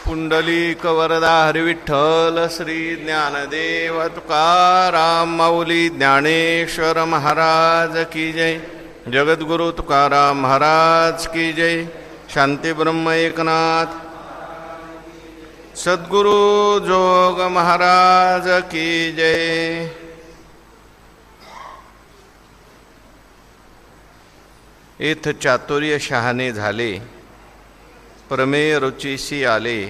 पुंडलिक वरदा हरिविठ्ठल श्री ज्ञानदेव तुकाराम माऊली ज्ञानेश्वर महाराज की जय. जगद्गुरु तुकाराम महाराज की जय. शांती ब्रह्म एकनाथ सद्गुरु जोग महाराज की जय. इथ चातुर्य शहाणे झाले, प्रमेय रुचीसी आले,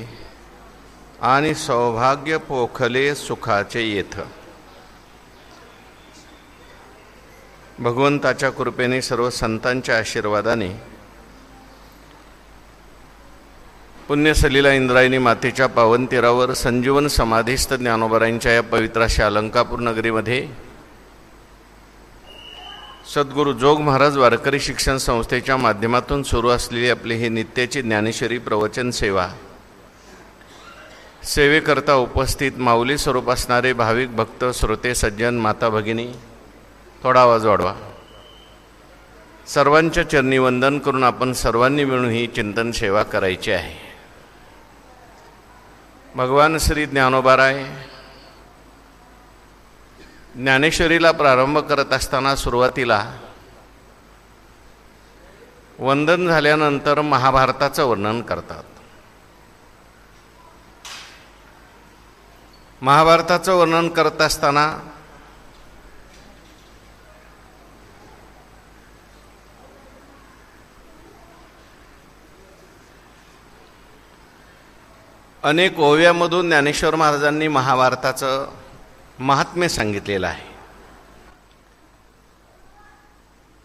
आणि सौभाग्य पोखले सुखाचे येथ. भगवंताच्या कृपेने, सर्व संतांच्या आशीर्वादाने, पुण्यसलीला इंद्रायणी मातेच्या पावन तीरावर संजीवन समाधीस्थ ज्ञानोबरायांच्या या पवित्र अशा अलंकापूर नगरीमध्ये सद्गुरू जोग महाराज वारकरी शिक्षण संस्थेच्या माध्यमातून सुरू असलेली आपली ही नित्याची ज्ञानेश्वरी प्रवचन सेवा, सेवेकरता उपस्थित माऊली स्वरूप असणारे भाविक भक्त, श्रोते, सज्जन, माता भगिनी, थोडा आवाज वाढवा. सर्वांच्या चरणी वंदन करून आपण सर्वांनी मिळून ही चिंतन सेवा करायची आहे. भगवान श्री ज्ञानोबाराय ज्ञानेश्वरीला प्रारंभ करत असताना सुरुवातीला वंदन झाल्यानंतर महाभारताचं वर्णन करतात. महाभारताचं वर्णन करत असताना अनेक ओव्यामधून ज्ञानेश्वर महाराजांनी महाभारताचं महात्म्य सांगितलेलं आहे.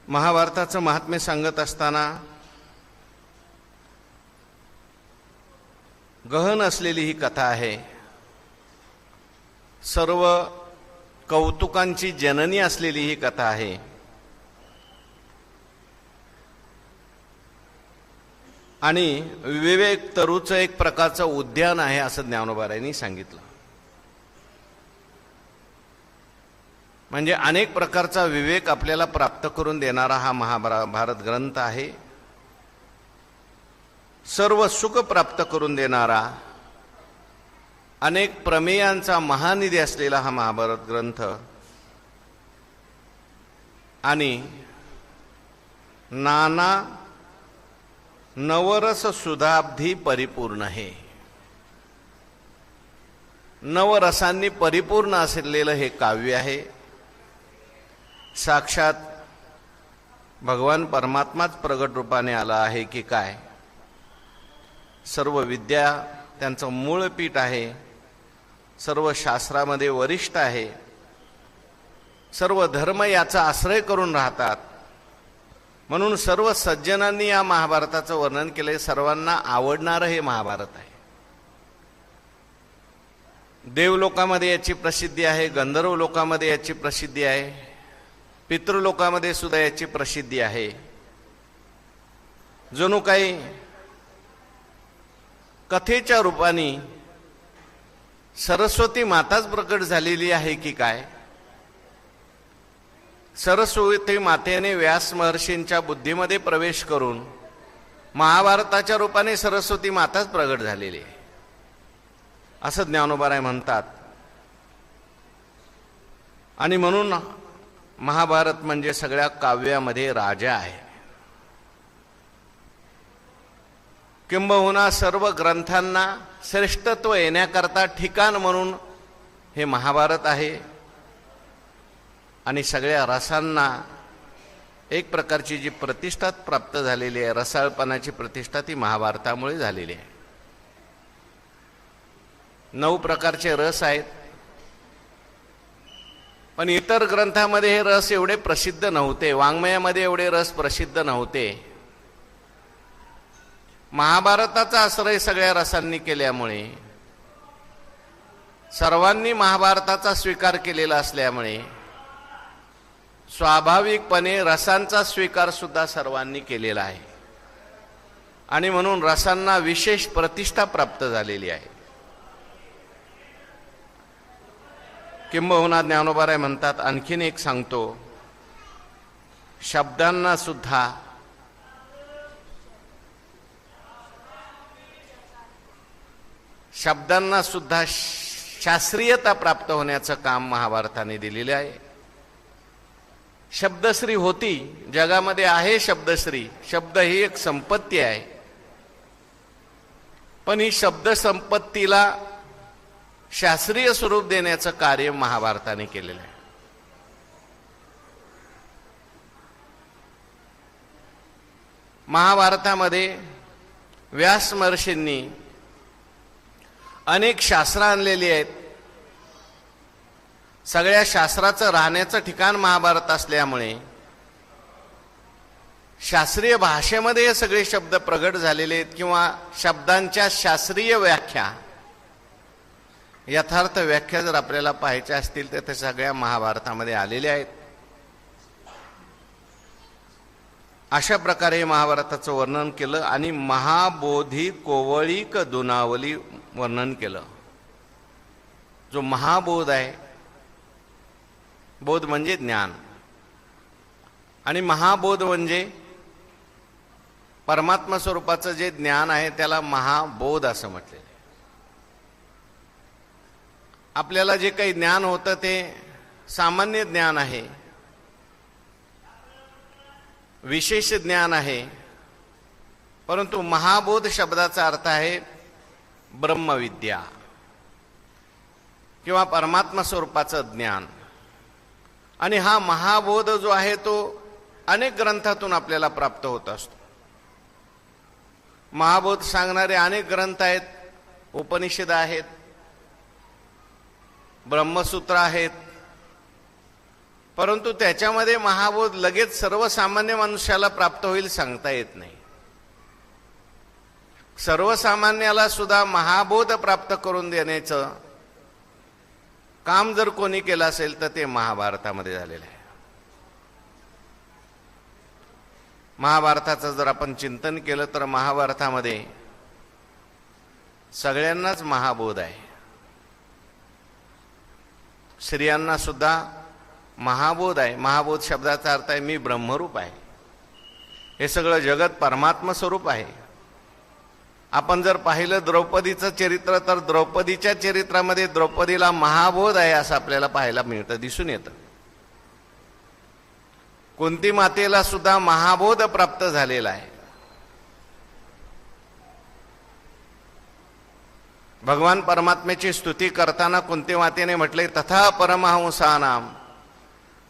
महाभारताचं महात्म्य सांगत असताना गहन असलेली ही कथा आहे. सर्व कौतुकांची जननी असलेली ही कथा आहे. आणि विवेक तरुचं एक प्रकारचं उद्यान आहे असं ज्ञानोबारायांनी सांगितलं. म्हणजे अनेक प्रकारचा विवेक आपल्याला प्राप्त करून देणारा हा महाभारत ग्रंथ आहे. सर्व सुख प्राप्त करून देणारा, अनेक प्रमेयांचा महानिधी असलेला हा महाभारत ग्रंथ आणि नाना नवरस सुधाब्धी परिपूर्ण आहे. नवरसांनी परिपूर्ण असलेलं हे काव्य आहे. साक्षात भगवान परमात्माच प्रगट रूपाने आला आहे की काय. सर्व विद्या त्यांचं मूळ पीठ आहे. सर्व शास्त्रामध्ये वरिष्ठ आहे. सर्व धर्म याचा आश्रय करून राहतात. म्हणून सर्व सज्जनांनी या महाभारताचं वर्णन केले. सर्वांना आवडणारं हे महाभारत आहे. देवलोकामध्ये याची प्रसिद्धी आहे, गंधर्व लोकामध्ये याची प्रसिद्धी आहे, पितृलोकामध्ये सुद्धा याची प्रसिद्धी आहे. जणू काही कथेच्या रूपाने सरस्वती माताच प्रकट झालेली आहे की काय. सरस्वती मातेने व्यास महर्षींच्या बुद्धीमध्ये प्रवेश करून महाभारताच्या रूपाने सरस्वती माताच प्रगट झालेली आहे असं ज्ञानोबाराय म्हणतात. आणि म्हणून महाभारत म्हणजे सगळ्या काव्यामध्ये राजा आहे. किंबहुना सर्व ग्रंथांना श्रेष्ठत्व येण्याकरता ठिकाण म्हणून हे महाभारत आहे. आणि सगळ्या रसांना एक प्रकारची जी प्रतिष्ठा प्राप्त झालेली आहे, रसाळपणाची प्रतिष्ठा, ती महाभारतामुळे झालेली आहे. 9 प्रकारचे रस आहेत. पण इतर ग्रंथामध्ये हे रस एवढे प्रसिद्ध नव्हते. वाङ्मयामध्ये एवढे रस प्रसिद्ध नव्हते. महाभारताचा आश्रय सगळ्या रसांनी केल्यामुळे, सर्वांनी महाभारताचा स्वीकार केलेला असल्यामुळे स्वाभाविकपणे रसांचा स्वीकार सुद्धा सर्वांनी केलेला आहे. आणि म्हणून रसांना विशेष प्रतिष्ठा प्राप्त झालेली आहे. किंबहुना ज्ञानोबाराय म्हणतात, आणखीन एक सांगतो, शब्दांना सुद्धा शब्दांना सुद्धा शास्त्रीयता प्राप्त होण्याचं काम महाभारताने दिलेले आहे. शब्दश्री होती, जगामध्ये आहे शब्दश्री. शब्द ही एक संपत्ती आहे, पण ही शब्द संपत्तीला शास्त्रीय स्वरूप देण्याचं कार्य महाभारताने केलेलं आहे. महाभारतामध्ये व्यास महर्षींनी अनेक शास्त्र आणलेली आहेत. सगळ्या शास्त्राचं राहण्याचं ठिकाण महाभारत असल्यामुळे शास्त्रीय भाषेमध्ये हे सगळे शब्द प्रगट झालेले आहेत, किंवा शब्दांच्या शास्त्रीय व्याख्या, यथार्थ व्याख्या जर आपल्याला पाहायच्या असतील तर ते सगळ्या महाभारतामध्ये आलेल्या आहेत. अशा प्रकारे महाभारताचं वर्णन केलं आणि महाबोधी कोवळीक दुनावली वर्णन केलं. जो महाबोध आहे, बोध म्हणजे ज्ञान, आणि महाबोध म्हणजे परमात्मा स्वरूपाचं जे ज्ञान आहे त्याला महाबोध असं म्हटलेलं आहे. आपल्याला जे काही ज्ञान होतं ते सामान्य ज्ञान आहे, विशेष ज्ञान आहे, परंतु महाबोध शब्दाचा अर्थ आहे ब्रह्मविद्या किंवा परमात्मा स्वरूपाचं ज्ञान. आणि हा महाबोध जो आहे तो अनेक ग्रंथातून आपल्याला प्राप्त होत असतो. महाबोध सांगणारे अनेक ग्रंथ आहेत, उपनिषद आहेत, ब्रह्मसूत्र आहेत, परंतु त्याच्यामध्ये महाबोध लगेच सर्वसामान्य मनुष्याला प्राप्त होईल सांगता येत नाही. सर्वसामान्याला सुद्धा महाबोध प्राप्त करून देण्याचं काम जर कोणी केलं असेल तर ते महाभारतामध्ये झालेलं आहे. महाभारताचं जर आपण चिंतन केलं तर महाभारतामध्ये सगळ्यांनाच महाबोध आहे. स्त्रियांना सुद्धा महाबोध आहे. महाबोध शब्दाचा अर्थ आहे मी ब्रह्मरूप आहे, हे सगळं जगत परमात्मा स्वरूप आहे. आपण जर पाहिलं द्रौपदीचं चरित्र तर द्रौपदीच्या चरित्रामध्ये द्रौपदीला महाबोध आहे असं आपल्याला पाहायला मिळतं, दिसून येतं. कुंती मातेला सुद्धा महाबोध प्राप्त झालेला आहे. भगवान परमात्म्याची स्तुती करताना कुंती मातेने म्हटले तथा परमहंसानाम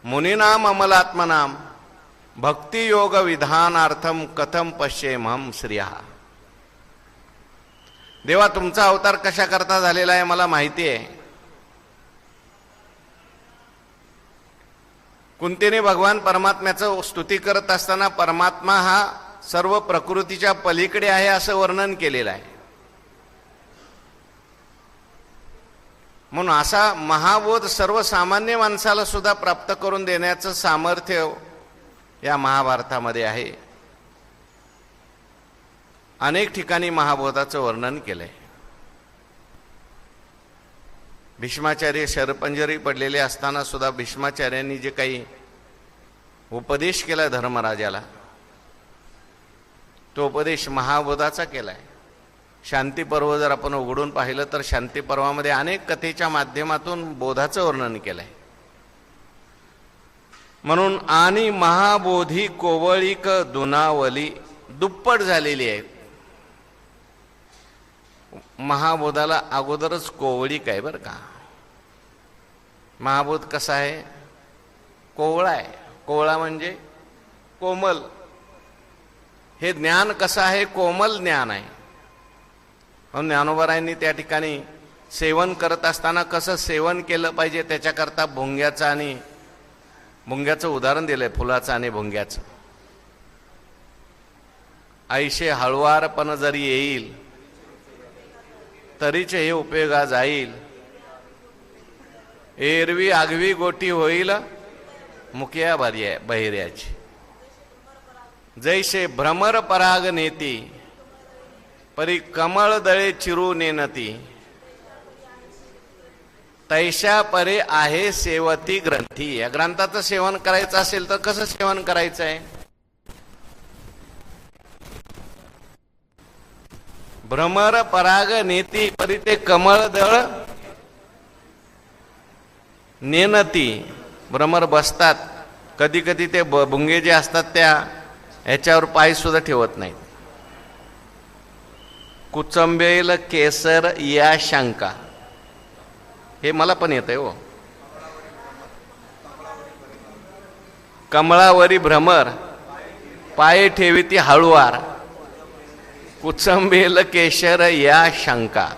मुनीनाम अमलात्मनाम भक्तियोग विधानार्थम कथम पश्येमहं श्रिया. देवा, तुमचा अवतार कशा करता झालेला आहे मला माहिती आहे. कुंतीने भगवान परमात्म्याचं स्तुती करत असताना परमात्मा हा सर्व प्रकृतीच्या पलीकडे आहे असं वर्णन केलेलं आहे. म्हणून असा महाबोध सर्वसामान्य माणसाला सुद्धा प्राप्त करून देण्याचं सामर्थ्य या महाभारतामध्ये आहे. अनेक ठिकाणी महाबोधाचं वर्णन केलंय. भीष्माचार्य शरपंजरी पडलेले असताना सुद्धा भीष्माचार्यांनी जे काही उपदेश केला धर्मराजाला, तो उपदेश महाबोधाचा केलाय. शांती पर्व जर आपण उघडून पाहिलं तर शांती पर्वामध्ये अनेक कथेच्या माध्यमातून बोधाचं वर्णन केलंय. म्हणून आणि महाबोधी कोवळीक दुनावली दुप्पट झालेली आहे. महाबोधाला अगोदरच कोवळीक आहे बरं का. महाबोध कसा आहे? कोवळा आहे. कोवळा म्हणजे कोमल. हे ज्ञान कसं आहे? कोमल ज्ञान आहे. म्हणून ज्ञानोबारायांनी त्या ठिकाणी सेवन करत असताना कसं सेवन केलं पाहिजे त्याच्याकरता भुंग्याचं उदाहरण दिलंय, फुलाचं आणि भुंग्याचं. ऐशे हळुवारपण जरी येईल तरीच हे उपयोगा जाईल. एरवी आगवी गोटी होईल मुकिया बहिऱ्याची. जैसे भ्रमर पराग नेती परी कमळ दळे चिरू नेनती तैशा परे आहे सेवती ग्रंथी. या ग्रंथाचं सेवन करायचं असेल तर कसं सेवन करायचं आहे? भ्रमर पराग नेती परिते कमळ दळ नेनती. भ्रमर बसतात, कधी कधी ते भुंगे जे असतात त्या ह्याच्यावर पाय सुद्धा ठेवत नाहीत. कुचंबेल केसर या शंका, हे मला पण येतंय हो. कमळावरी भ्रमर पाय ठेवी ती हळुवार, कुचंबेल केशर या शंका.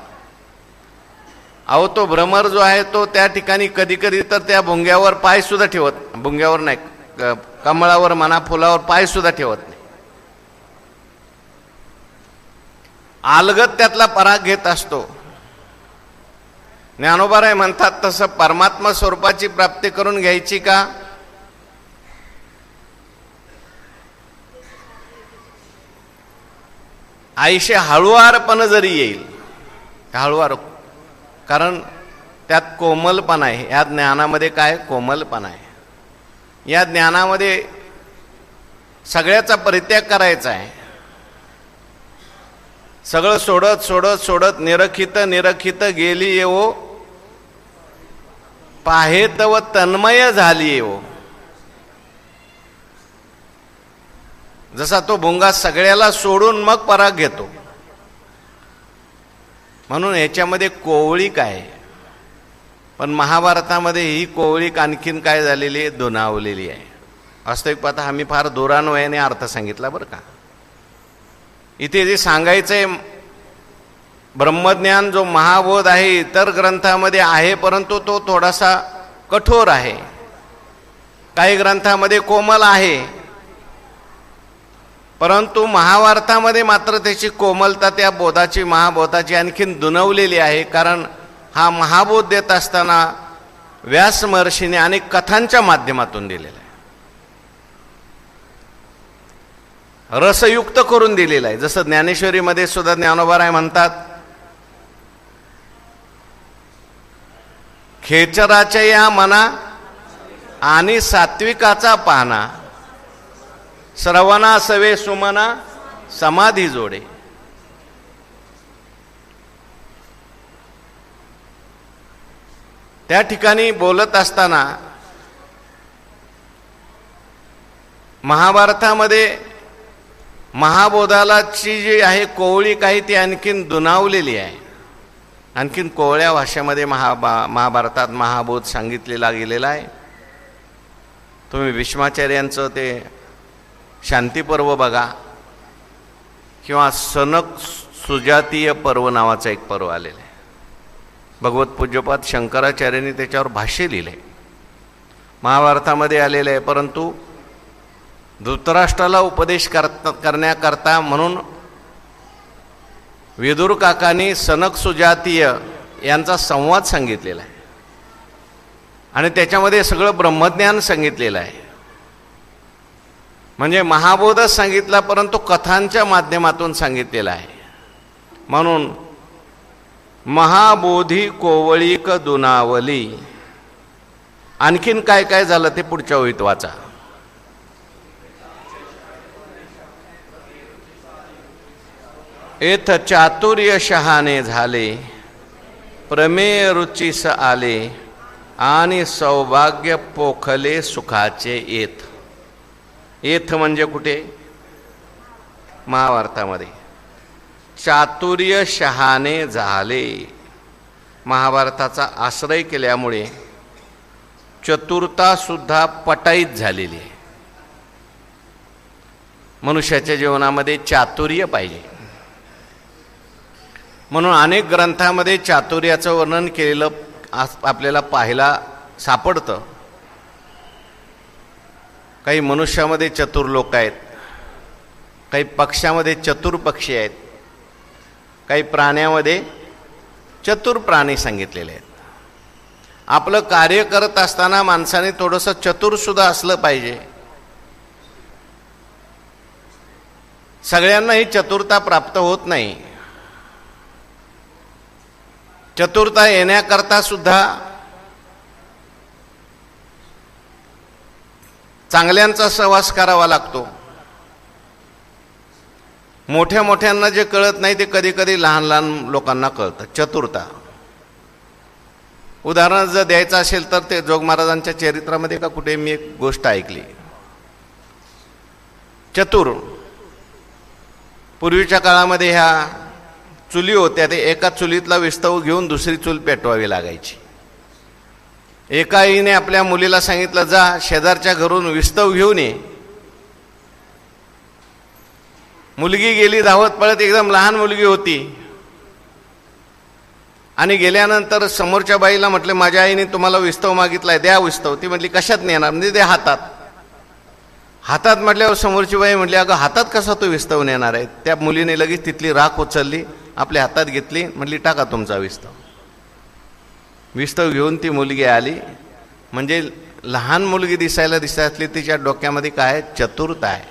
अहो तो भ्रमर जो आहे तो त्या ठिकाणी कधी कधी तर त्या भुंग्यावर पाय सुद्धा ठेवत, भुंग्यावर नाही, कमळावर म्हणा फुलावर पाय सुद्धा ठेवत नाही. अलगद त्यातला पराग घेत असतो. ज्ञानोबाराय म्हणतात तसं परमात्मा स्वरूपाची प्राप्ती करून घ्यायची का? आईशे हळुवारपण जरी येईल, हळुवार, कारण त्यात कोमलपणा आहे. या ज्ञानामध्ये काय कोमलपणा आहे. या ज्ञानामध्ये सगळ्याचा परित्याग करायचा आहे. सगळं सोडत सोडत सोडत निरखित निरखित गेली येवो, पाहेत व तन्मय झाली येवो. जसा तो भुंगा सगळ्याला सोडून मग पराग घेतो, म्हणून याच्यामध्ये कोवळीक आहे. पण महाभारतामध्ये ही कोवळीक आणखीन काय झालेली आहे, दुनावलेली आहे. वास्तविक पाहता आम्ही फार दुरान्वयाने अर्थ सांगितला बरं का. इथे जे सांगायचंय ब्रह्मज्ञान जो महाबोध आहे इतर ग्रंथामध्ये आहे, परंतु तो थोडासा कठोर आहे. काही ग्रंथामध्ये कोमल आहे, परंतु महाभारतामध्ये मात्र त्याची कोमलता त्या बोधाची, महाबोधाची आणखीन दुनवलेली आहे. कारण हा महाबोध देत असताना व्यास महर्षीने अनेक कथांच्या माध्यमातून दिलेला आहे, रसयुक्त करून दिलेला आहे. जसं ज्ञानेश्वरीमध्ये सुद्धा ज्ञानोबाराय म्हणतात, खेचराच्या या मना आणि सात्विकाचा पाना, श्रवणा सवे सुमना समाधी जोडे. त्या ठिकाणी बोलत असताना महाभारतामध्ये महाबोधालाची जी आहे कोवळीक आहे ती आणखीन दुनावलेली आहे. आणखीन कोवळ्या भाषेमध्ये महाभारतात महाबोध सांगितलेला गेलेला आहे. तुम्ही भीष्माचार्यांचं ते शांतीपर्व बघा, किंवा सनक सुजातीय पर्व नावाचं एक पर्व आलेलं आहे. भगवत पूज्यपाद शंकराचार्यांनी त्याच्यावर भाष्य लिहिले, महाभारतामध्ये आलेलं आहे. परंतु धृतराष्ट्राला उपदेश करण्याकरता म्हणून विदुर काकांनी सनक सुजातीय यांचा संवाद सांगितलेला आहे आणि त्याच्यामध्ये सगळं ब्रह्मज्ञान सांगितलेलं आहे. म्हणजे महाबोधच सांगितला, परंतु कथांच्या माध्यमातून सांगितलेला आहे. म्हणून महाबोधी कोवळीक दुनावली. आणखीन काय काय झालं ते पुढच्या ओळीत वाचा. एथ चातुर्य शहाणे झाले, प्रमेय रुचीस आले, आणि सौभाग्य पोखले सुखाचे येथ. येथ म्हणजे कुठे? महाभारतामध्ये. चातुर्य शहाणे झाले, महाभारताचा आश्रय केल्यामुळे चतुरता सुद्धा पटाईत झालेली आहे. मनुष्याच्या जीवनामध्ये चातुर्य पाहिजे, म्हणून अनेक ग्रंथामध्ये चातुर्याचं वर्णन केलेलं आपल्याला पाहायला सापडतं. काही मनुष्यामध्ये चतुर लोक आहेत, काही पक्ष्यामध्ये चतुर पक्षी आहेत, काही प्राण्यामध्ये चतुर प्राणी सांगितलेले आहेत. आपलं कार्य करत असताना माणसाने थोडंसं चतुर सुद्धा असलं पाहिजे. सगळ्यांना ही चतुरता प्राप्त होत नाही. चतुरता येण्याकरता सुद्धा चांगल्यांचा सहवास करावा लागतो. मोठ्या मोठ्यांना जे कळत नाही ते कधी कधी लहान लहान लोकांना कळतं. चतुरता उदाहरण जर द्यायचं असेल तर ते जोग महाराजांच्या चरित्रामध्ये का कुठे मी एक गोष्ट ऐकली. चतुर पूर्वीच्या काळामध्ये ह्या चुली होत्या, ते एका चुलीतला विस्तव घेऊन दुसरी चूल पेटवावी लागायची. एका आईने आपल्या मुलीला सांगितलं, जा शेजारच्या घरून विस्तव घेऊन ये. मुलगी गेली धावत पळत, एकदम लहान मुलगी होती. आणि गेल्यानंतर समोरच्या बाईला म्हटले, माझ्या आईने तुम्हाला विस्तव मागितलाय, द्या विस्तव. ती म्हटली, कशात नेणार? म्हणजे दे हातात. हातात म्हटल्यावर समोरची बाई म्हटली, अगं हातात कसा तो विस्तव नेणार आहे? त्या मुलीने लगेच तिथली राख उचलली, आपल्या हातात घेतली, म्हटली, टाका तुमचा विस्तव. विस्तव घेऊन ती मुलगी आली. म्हणजे लहान मुलगी दिसायला दिसली, तिच्या डोक्यामध्ये काय? चतुरता आहे.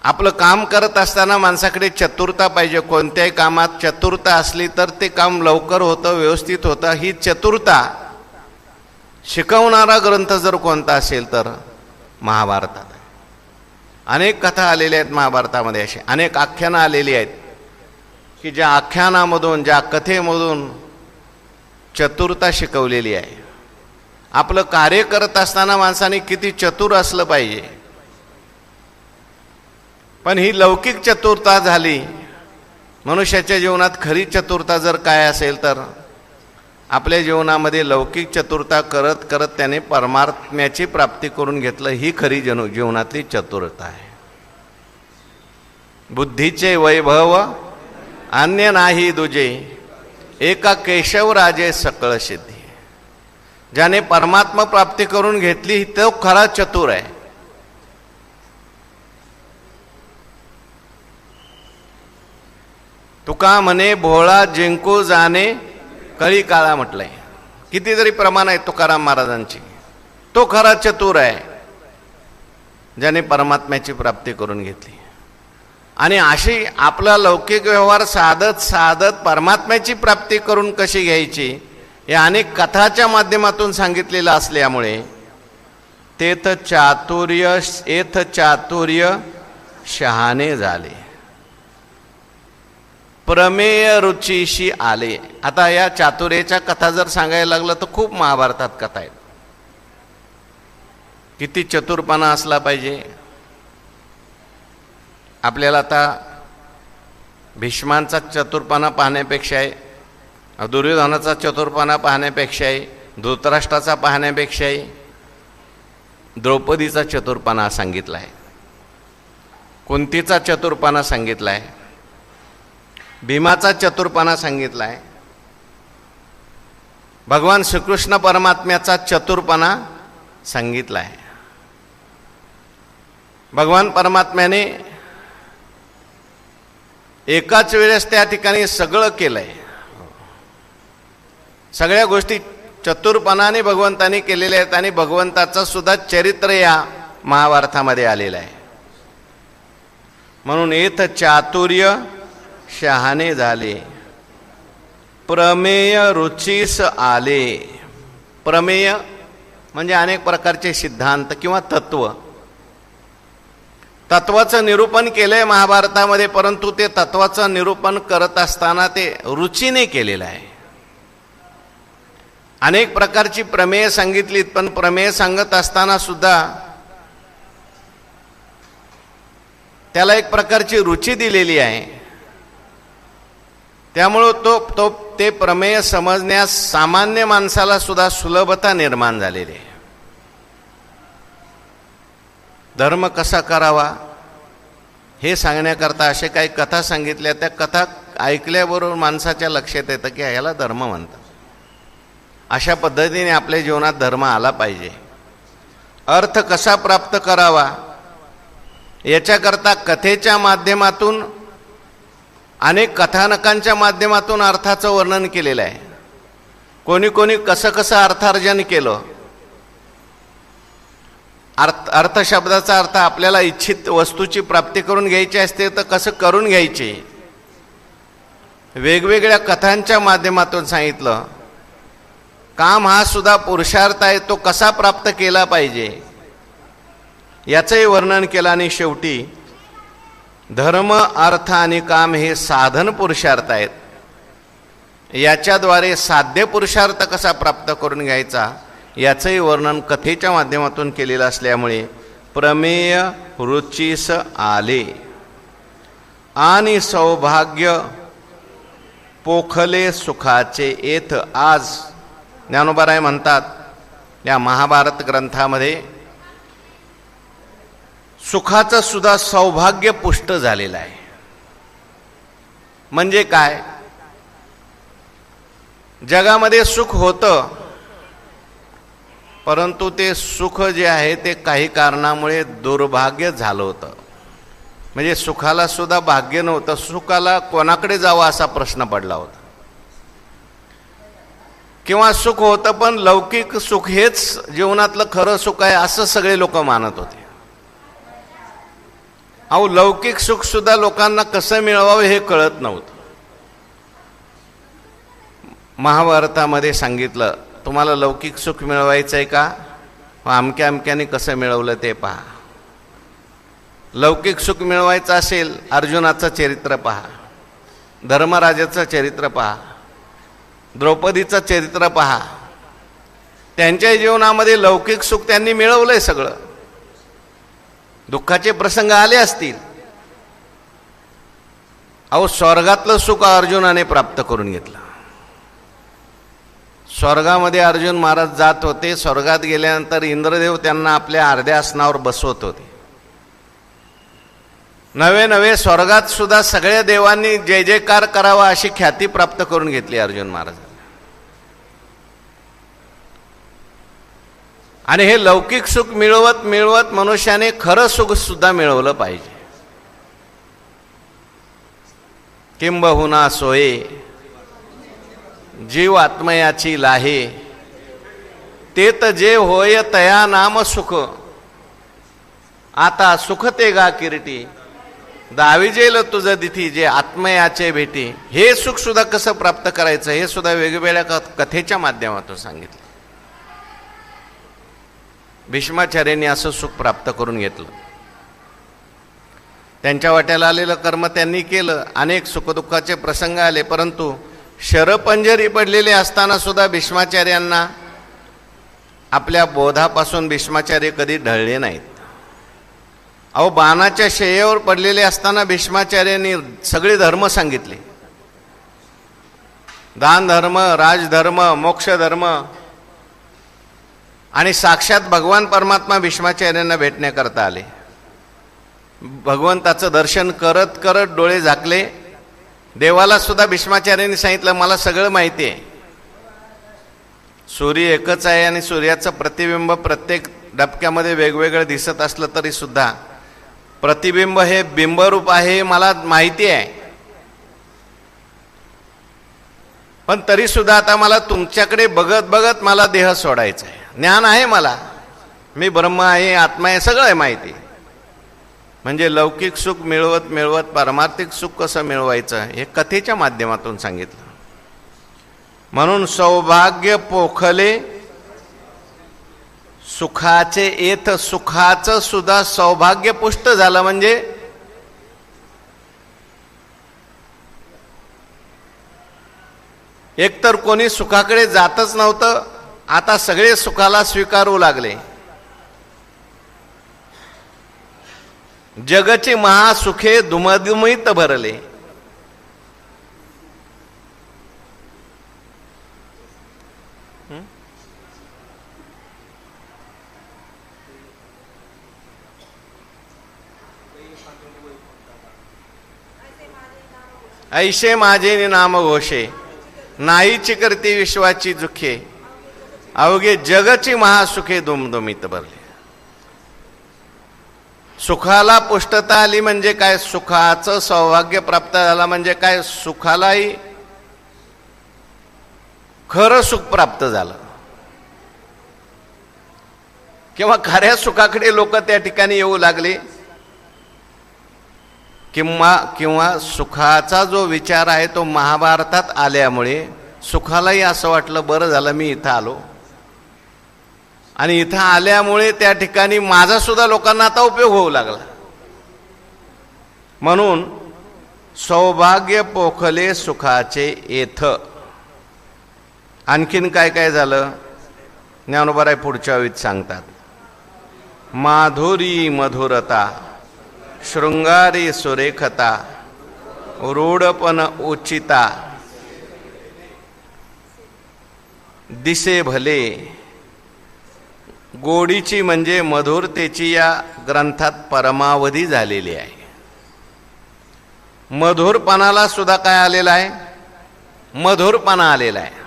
आपलं काम करत असताना माणसाकडे चतुरता पाहिजे. कोणत्याही कामात चतुरता असली तर ते काम लवकर होतं, व्यवस्थित होतं. ही चतुरता शिकवणारा ग्रंथ जर कोणता असेल तर महाभारतात आहे. अनेक कथा आलेल्या आहेत महाभारतामध्ये, असे अनेक आख्यानं आलेली आहेत की ज्या आख्यानामधून, ज्या कथेमधून चतुरता शिकवलेली आहे. आपलं कार्य करत असताना माणसाने किती चतुर असलं पाहिजे. पण ही लौकिक चतुरता झाली. मनुष्याच्या जीवनात खरी चतुरता जर काय असेल तर आपल्या जीवनामध्ये लौकिक चतुरता करत करत त्याने परमात्म्याची प्राप्ती करून घेतलं. ही खरी जीवनातली चतुरता आहे. बुद्धीचे वैभव अन्य नाही दुजे, एका केशवराजे सकळ सिद्धी. ज्याने परमात्मा प्राप्ती करून घेतली तो खरा चतुर आहे. तुका म्हणे भोळा जिंकू जाणे कळी काळा म्हटलंय. कितीतरी प्रमाण आहे तुकाराम महाराजांची. तो खरा चतुर आहे ज्याने परमात्म्याची प्राप्ती करून घेतली. आणि अशी आपला लौकिक व्यवहार साधत साधत परमात्म्याची प्राप्ती करून कशी घ्यायची हे अनेक कथाच्या माध्यमातून सांगितलेलं असल्यामुळे तेथ चातुर्य शहाणे झाले, प्रमेय रुचीशी आले. आता या चातुर्याच्या कथा जर सांगायला लागलं तर खूप महाभारतात कथा आहेत. किती चतुरपणा असला पाहिजे आपल्याला. आता भीष्मांचा चतुरपणा पाहण्यापेक्षाही, दुर्योधनाचा चतुरपणा पाहण्यापेक्षाही, धृतराष्ट्राचा पाहण्यापेक्षाही द्रौपदीचा चतुरपणा सांगितला आहे, कुंतीचा चतुरपणा सांगितला आहे, भीमाचा चतुरपणा सांगितला आहे, भगवान श्रीकृष्ण परमात्म्याचा चतुरपणा सांगितला आहे. भगवान परमात्म्याने एकाच वेळेस त्या ठिकाणी सगळं केलंय. सगळ्या गोष्टी चतुरपणाने भगवंताने केलेल्या आहेत आणि भगवंताचं सुद्धा चरित्र या महाभारतामध्ये आलेलं आहे. म्हणून येथ चातुर्य शहाणे झाले, प्रमेय रुचीस आले. प्रमेय म्हणजे अनेक प्रकारचे सिद्धांत किंवा तत्वाचं निरूपण केलंय महाभारतामध्ये. परंतु ते तत्वाचं निरूपण करत असताना ते रुचीने केलेलं आहे. अनेक प्रकारची प्रमेय सांगितलीत, पण प्रमेय सांगत असताना सुद्धा त्याला एक प्रकारची रुची दिलेली आहे. त्यामुळं ते प्रमेय समजण्यास सामान्य माणसाला सुद्धा सुलभता निर्माण झालेली आहे. धर्म कसा करावा हे सांगण्याकरता असे काही कथा सांगितल्या. त्या कथा ऐकल्याबरोबर माणसाच्या लक्षात येतं की ह्याला धर्म म्हणतात. अशा पद्धतीने आपल्या जीवनात धर्म आला पाहिजे. अर्थ कसा प्राप्त करावा याच्याकरता कथेच्या माध्यमातून, अनेक कथानकांच्या माध्यमातून अर्थाचं वर्णन केलेलं आहे. कोणी कोणी कसं कसं अर्थार्जन केलं. अर्थ शब्दाचा अर्थ आपल्याला इच्छित वस्तूची प्राप्ती करून घ्यायची असते तर कसं करून घ्यायची, वेगवेगळ्या कथांच्या माध्यमातून सांगितलं. काम हा सुद्धा पुरुषार्थ आहे, तो कसा प्राप्त केला पाहिजे याचंही वर्णन केलं. आणि शेवटी धर्म अर्थ आणि काम हे साधन पुरुषार्थ आहेत. याच्याद्वारे साध्य पुरुषार्थ कसा प्राप्त करून घ्यायचा याचंही वर्णन कथेच्या माध्यमातून केलेलं असल्यामुळे प्रमेय रुचीस आले आणि सौभाग्य पोखले सुखाचे येथ. आज ज्ञानोबाराय म्हणतात या महाभारत ग्रंथामध्ये सुखाचं सुद्धा सौभाग्य पुष्ट झालेलं आहे. म्हणजे काय, जगामध्ये सुख होतं परंतु ते सुख जे आहे ते काही कारणामुळे दुर्भाग्य झालं होतं. म्हणजे सुखाला सुद्धा भाग्य नव्हतं, सुखाला कोणाकडे जावं असा प्रश्न पडला होता. किंवा सुख होतं पण लौकिक सुख हेच जीवनातलं खरं सुख आहे असं सगळे लोक मानत होते. अहो, लौकिक सुख सुद्धा लोकांना कसं मिळवावं हे कळत नव्हतं. महाभारतामध्ये सांगितलं, तुम्हाला लौकिक सुख मिळवायचं आहे का, अमक्या अमक्याने कसं मिळवलं ते पहा. लौकिक सुख मिळवायचं असेल, अर्जुनाचं चरित्र पहा, धर्मराजाचं चरित्र पहा, द्रौपदीचं चरित्र पहा. त्यांच्या जीवनामध्ये लौकिक सुख त्यांनी मिळवलंय सगळं. दुःखाचे प्रसंग आले असतील. अहो, स्वर्गातलं सुख अर्जुनाने प्राप्त करून घेतलं. स्वर्गामध्ये अर्जुन महाराज जात होते. स्वर्गात गेल्यानंतर इंद्रदेव त्यांना आपल्या अर्ध्या आसनावर बसवत होते. नवे नवे स्वर्गात सुद्धा सगळ्या देवांनी जय जयकार करावा अशी ख्याती प्राप्त करून घेतली अर्जुन महाराज. आणि हे लौकिक सुख मिळवत मिळवत मनुष्याने खरं सुख सुद्धा मिळवलं पाहिजे. किंबहुना सोये जीव आत्मयाची लाहे, ते तर जे होय तया नाम सुख, आता सुख ते गा किरीटी, दाविजेल तुझं दिठी जे आत्मयाचे भेटी. हे सुख सुद्धा कसं प्राप्त करायचं हे सुद्धा वेगवेगळ्या कथेच्या माध्यमातून सांगितलं. भीष्माचार्यांनी असं सुख प्राप्त करून घेतलं. त्यांच्या वाट्याला आलेलं कर्म त्यांनी केलं. अनेक सुखदुःखाचे प्रसंग आले परंतु शरपंजरी पडलेले असताना सुद्धा भीष्माचार्यांना आपल्या बोधापासून भीष्माचार्य कधी ढळले नाहीत. अहो, बाणाच्या शय्येवर पडलेले असताना भीष्माचार्यांनी सगळे धर्म सांगितले. दान धर्म, राजधर्म, मोक्ष धर्म. आणि साक्षात भगवान परमात्मा भीष्माचार्यांना भेटण्याकरता आले. भगवंताचं दर्शन करत करत डोळे झाकले. देवाला सुद्धा भीष्माचार्यांनी सांगितलं, मला सगळं माहिती आहे. सूर्य एकच आहे आणि सूर्याचं प्रतिबिंब प्रत्येक डबक्यामध्ये वेगवेगळं दिसत असलं तरी सुद्धा प्रतिबिंब हे बिंबरूप आहे मला माहिती आहे. पण तरी सुद्धा आता मला तुमच्याकडे बघत बघत मला देह सोडायचा आहे. ज्ञान आहे मला, मी ब्रह्म आहे, आत्मा आहे, सगळं आहे माहिती. म्हणजे लौकिक सुख मिळवत मिळवत पारमार्थिक सुख कसं मिळवायचं हे कथेच्या माध्यमातून सांगितलं. म्हणून सौभाग्य पोखले सुखाचे येथ. सुखाचं सुद्धा सौभाग्य पुष्ट झालं. म्हणजे एकतर कोणी सुखाकडे जातच नव्हतं, आता सगळे सुखाला स्वीकारू लागले. जगचे महासुखे दुमदुमित भरले. ऐशे माझे नाम घोषे, नाहीची करते विश्वाची दुःखे, अवघे जगची महासुखे दुमदुमित भरले. सुखाला पुष्टता आली म्हणजे काय, सुखाचं सौभाग्य प्राप्त झालं म्हणजे काय, सुखालाही खरं सुख प्राप्त झालं. किंवा खऱ्या सुखाकडे लोक त्या ठिकाणी येऊ लागले. किंवा सुखाचा जो विचार आहे तो महाभारतात आल्यामुळे सुखालाही असं वाटलं, बरं झालं मी इथं आलो. आणि इथं आल्यामुळे त्या ठिकाणी माझा सुद्धा लोकांना आता उपयोग होऊ लागला. म्हणून सौभाग्य पोखले सुखाचे येथ. आणखीन काय काय झालं ज्ञानोबाराय पुढच्या वेळीत सांगतात. माधुरी मधुरता, शृंगारी सुरेखता, रूढपण उचिता, दिसे भले. गोडीची म्हणजे मधुरतेची या ग्रंथात परमावधी झालेली आहे. मधुरपणाला सुद्धा काय आलेला आहे? मधुरपणा आलेला आहे.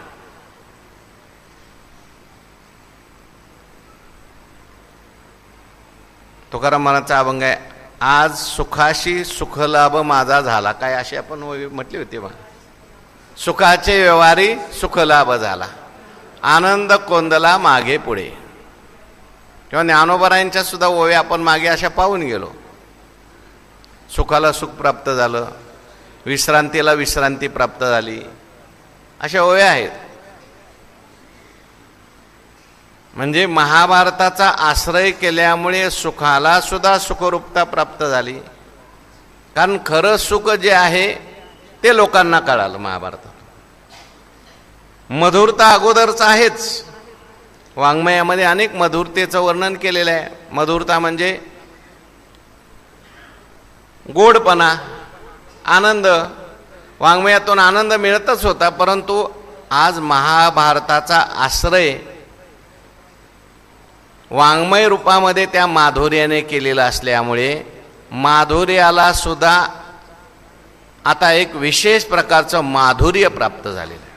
तुकाराम महाराजांचा अभंग आहे, आज सुखाशी सुखलाभ माझा झाला. काय अशी आपण म्हटली होती बा, सुखाचे व्यवहारी सुखलाभ झाला, आनंद कोंदला मागे पुढे. किंवा ज्ञानोबारायांच्या सुद्धा ओव्या आपण मागे अशा पाहून गेलो. सुखाला सुख प्राप्त झालं, विश्रांतीला विश्रांती प्राप्त झाली, अशा ओव्या आहेत. म्हणजे महाभारताचा आश्रय केल्यामुळे सुखाला सुद्धा सुखरूपता प्राप्त झाली. कारण खरं सुख जे आहे ते लोकांना कळालं महाभारतात. मधुरता अगोदरच आहेच. वाङ्मयामध्ये अनेक मधुरतेचं वर्णन केलेलं आहे. मधुरता म्हणजे गोडपणा, आनंद. वाङ्मयातून आनंद मिळतच होता, परंतु आज महाभारताचा आश्रय वाङ्मय रूपामध्ये त्या माधुर्याने केलेला असल्यामुळे माधुर्याला सुद्धा आता एक विशेष प्रकारचं माधुर्य प्राप्त झालेलं आहे.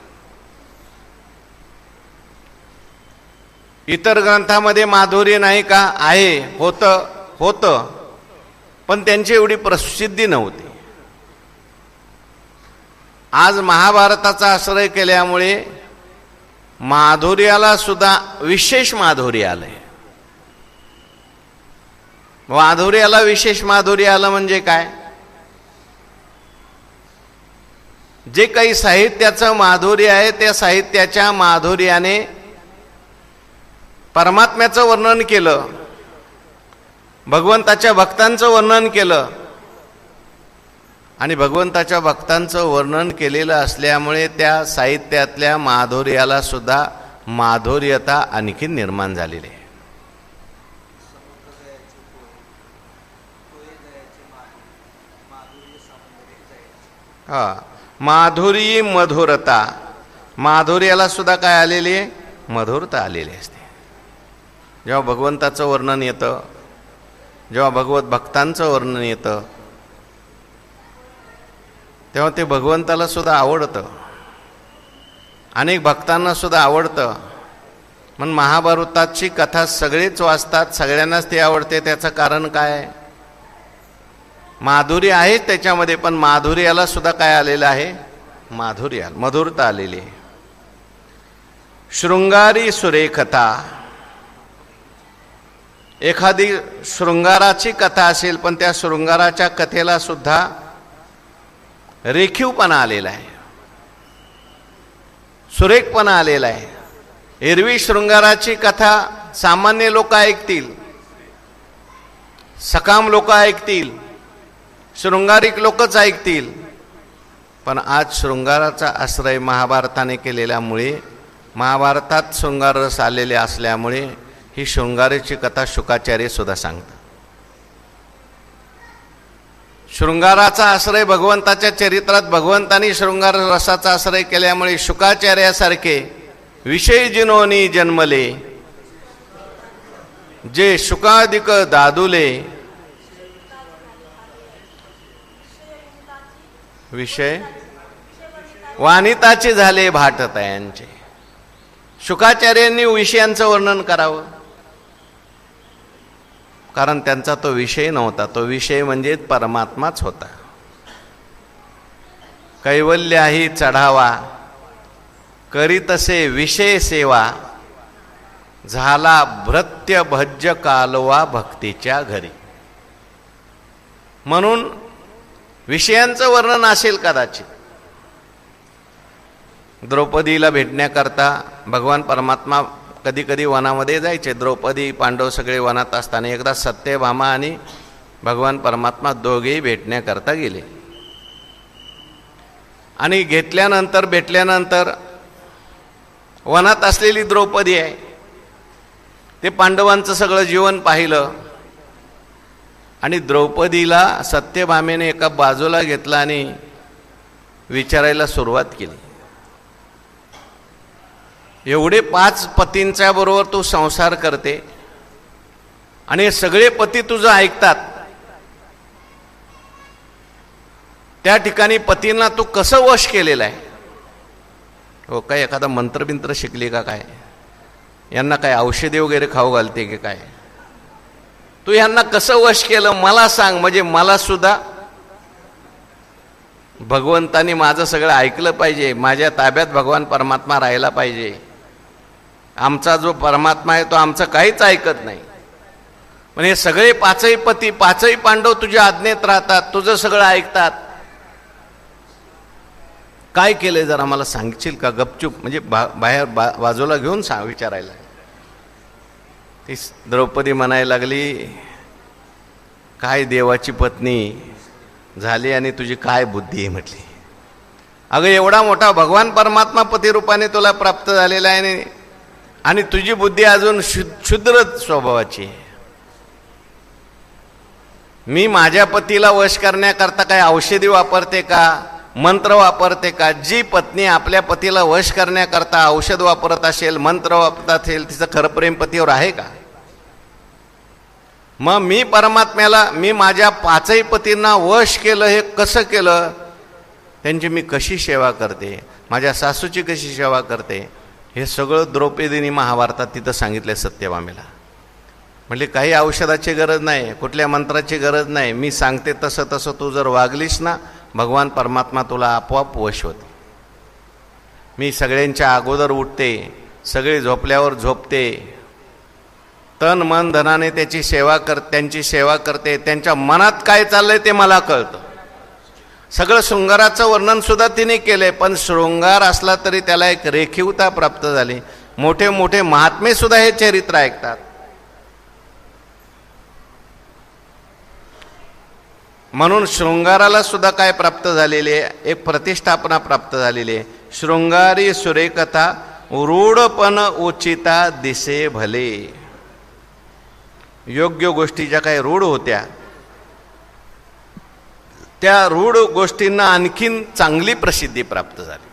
इतर ग्रंथामध्ये माधुर्य नाही का? आहे, होतं, पण त्यांची एवढी प्रसिद्धी नव्हती. आज महाभारताचा आश्रय केल्यामुळे माधुर्याला सुद्धा विशेष माधुर्य आलंय. माधुर्याला विशेष माधुर्य आलं म्हणजे काय? जे काही साहित्याचं माधुर्य आहे त्या साहित्याच्या माधुर्याने परमात्म्याचं वर्णन केलं, भगवंताच्या भक्तांचं वर्णन केलं. आणि भगवंताच्या भक्तांचं वर्णन केलेलं असल्यामुळे त्या साहित्यातल्या माधुर्याला सुद्धा माधुर्यता आणखी निर्माण झालेली आहे. माधुरी मधुरता, माधुर्याला सुद्धा काय आलेली आहे? मधुरता आलेली असते. जेव्हा भगवंताचं वर्णन येतं, जेव्हा भगवत भक्तांचं वर्णन येतं, तेव्हा ते भगवंताला सुद्धा आवडतं, अनेक भक्तांना सुद्धा आवडतं. म्हणून महाभारताची कथा सगळेच वाचतात, सगळ्यांनाच ती आवडते. त्याचं कारण काय? माधुर्य आहे त्याच्यामध्ये, पण माधुर्याला सुद्धा काय आलेलं आहे? माधुर्य, मधुरता आलेली आहे. शृंगारी सुरेखता, एखादी शृंगाराची कथा असेल पण त्या शृंगाराच्या कथेला सुद्धा रेखीवपणा आलेला आहे, सुरेखपणा आलेला आहे. एरवी शृंगाराची कथा सामान्य लोक ऐकतील, सकाम लोक ऐकतील, शृंगारिक लोकच ऐकतील. पण आज शृंगाराचा आश्रय महाभारताने केलेल्यामुळे, महाभारतात शृंगार रस आलेले असल्यामुळे ही शृंगाराची कथा शुकाचार्य सुद्धा सांगतात. शृंगाराचा आश्रय भगवंताच्या चरित्रात भगवंतानी शृंगार रसाचा आश्रय केल्यामुळे शुकाचार्यासारखे विषय जिनोनी जन्मले, जे शुकादिक दादुले, विषय वानिताचे झाले भाटतयांचे. शुकाचार्यांनी विषयांचं वर्णन करावं, कारण त्यांचा तो विषय नव्हता. तो विषय म्हणजे परमात्माच होता. कैवल्याही चढावा करीतसे विषय सेवा, झाला भृत्य भज्य कालवा भक्तीच्या घरी. म्हणून विषयांचं वर्णन असेल कदाचित. द्रौपदीला भेटण्याकरता भगवान परमात्मा कधी कधी वनामध्ये जायचे. द्रौपदी पांडव सगळे वनात असताना एकदा सत्यभामा आणि भगवान परमात्मा दोघेही भेटण्याकरता गेले. आणि भेटल्यानंतर वनात असलेली द्रौपदी आहे, ते पांडवांचं सगळं जीवन पाहिलं आणि द्रौपदीला सत्यभामेने एका बाजूला घेतला आणि विचारायला सुरुवात केली, एवढे 5 पतींच्या बरोबर तू संसार करते आणि सगळे पती तुझं ऐकतात, त्या ठिकाणी पतींना तू कसं वश केलेलं आहे? हो, काय एखादा मंत्रबिंत्र शिकली का काय? यांना काय औषधी वगैरे खाऊ घालते की काय? तू यांना कसं वश केलं मला सांग, म्हणजे मला सुद्धा भगवंतानी माझं सगळं ऐकलं पाहिजे, माझ्या ताब्यात भगवान परमात्मा राहायला पाहिजे. आमचा जो परमात्मा आहे तो आमचं काहीच ऐकत नाही. पण हे सगळे 5ही पती 5ही पांडव तुझ्या आज्ञेत राहतात, तुझं सगळं ऐकतात. काय केलंय जरा मला सांगशील का? गपचूप म्हणजे बाहेर बाजूला घेऊन विचारायला. ती द्रौपदी म्हणायला लागली, काय देवाची पत्नी झाली आणि तुझी काय बुद्धी आहे म्हटली. अगं एवढा मोठा भगवान परमात्मा पतिरूपाने तुला प्राप्त झालेला आहे आणि तुझी बुद्धी अजून क्षुद्र स्वभावाची आहे. मी माझ्या पतीला वश करण्याकरता काय औषधी वापरते का, मंत्र वापरते का? जी पत्नी आपल्या पतीला वश करण्याकरता औषध वापरत असेल, मंत्र वापरत असेल, तिचं खरं प्रेम पतीवर आहे का? मग मी परमात्म्याला मी माझ्या 5ही पतींना वश केलं, हे कसं केलं? त्यांची मी कशी सेवा करते, माझ्या सासूची कशी सेवा करते, हे सगळं द्रौपदीने महाभारतात तिथं सांगितलं सत्यभामेला. म्हणजे काही औषधाची गरज नाही, कुठल्या मंत्राची गरज नाही, मी सांगते तसं तसं तू जर वागलीस ना, भगवान परमात्मा तुला आपोआप वश होते. मी सगळ्यांच्या अगोदर उठते, सगळे झोपल्यावर झोपते, तन मन धनाने त्यांची सेवा करते, त्यांच्या मनात काय चाललंय ते मला कळतं. सगळं शृंगाराचं वर्णन सुद्धा तिने केलंय, पण शृंगार असला तरी त्याला एक रेखीवता प्राप्त झाली. मोठे मोठे महात्मे सुद्धा हे चरित्र ऐकतात. म्हणून शृंगाराला सुद्धा काय प्राप्त झालेली आहे? एक प्रतिष्ठापना प्राप्त झालेली आहे. शृंगारी सुरेकथा रूढपण उचिता दिसे भले. योग्य गोष्टी ज्या काही रूढ होत्या त्या रूढ गोष्टींना आणखीन चांगली प्रसिद्धी प्राप्त झाली.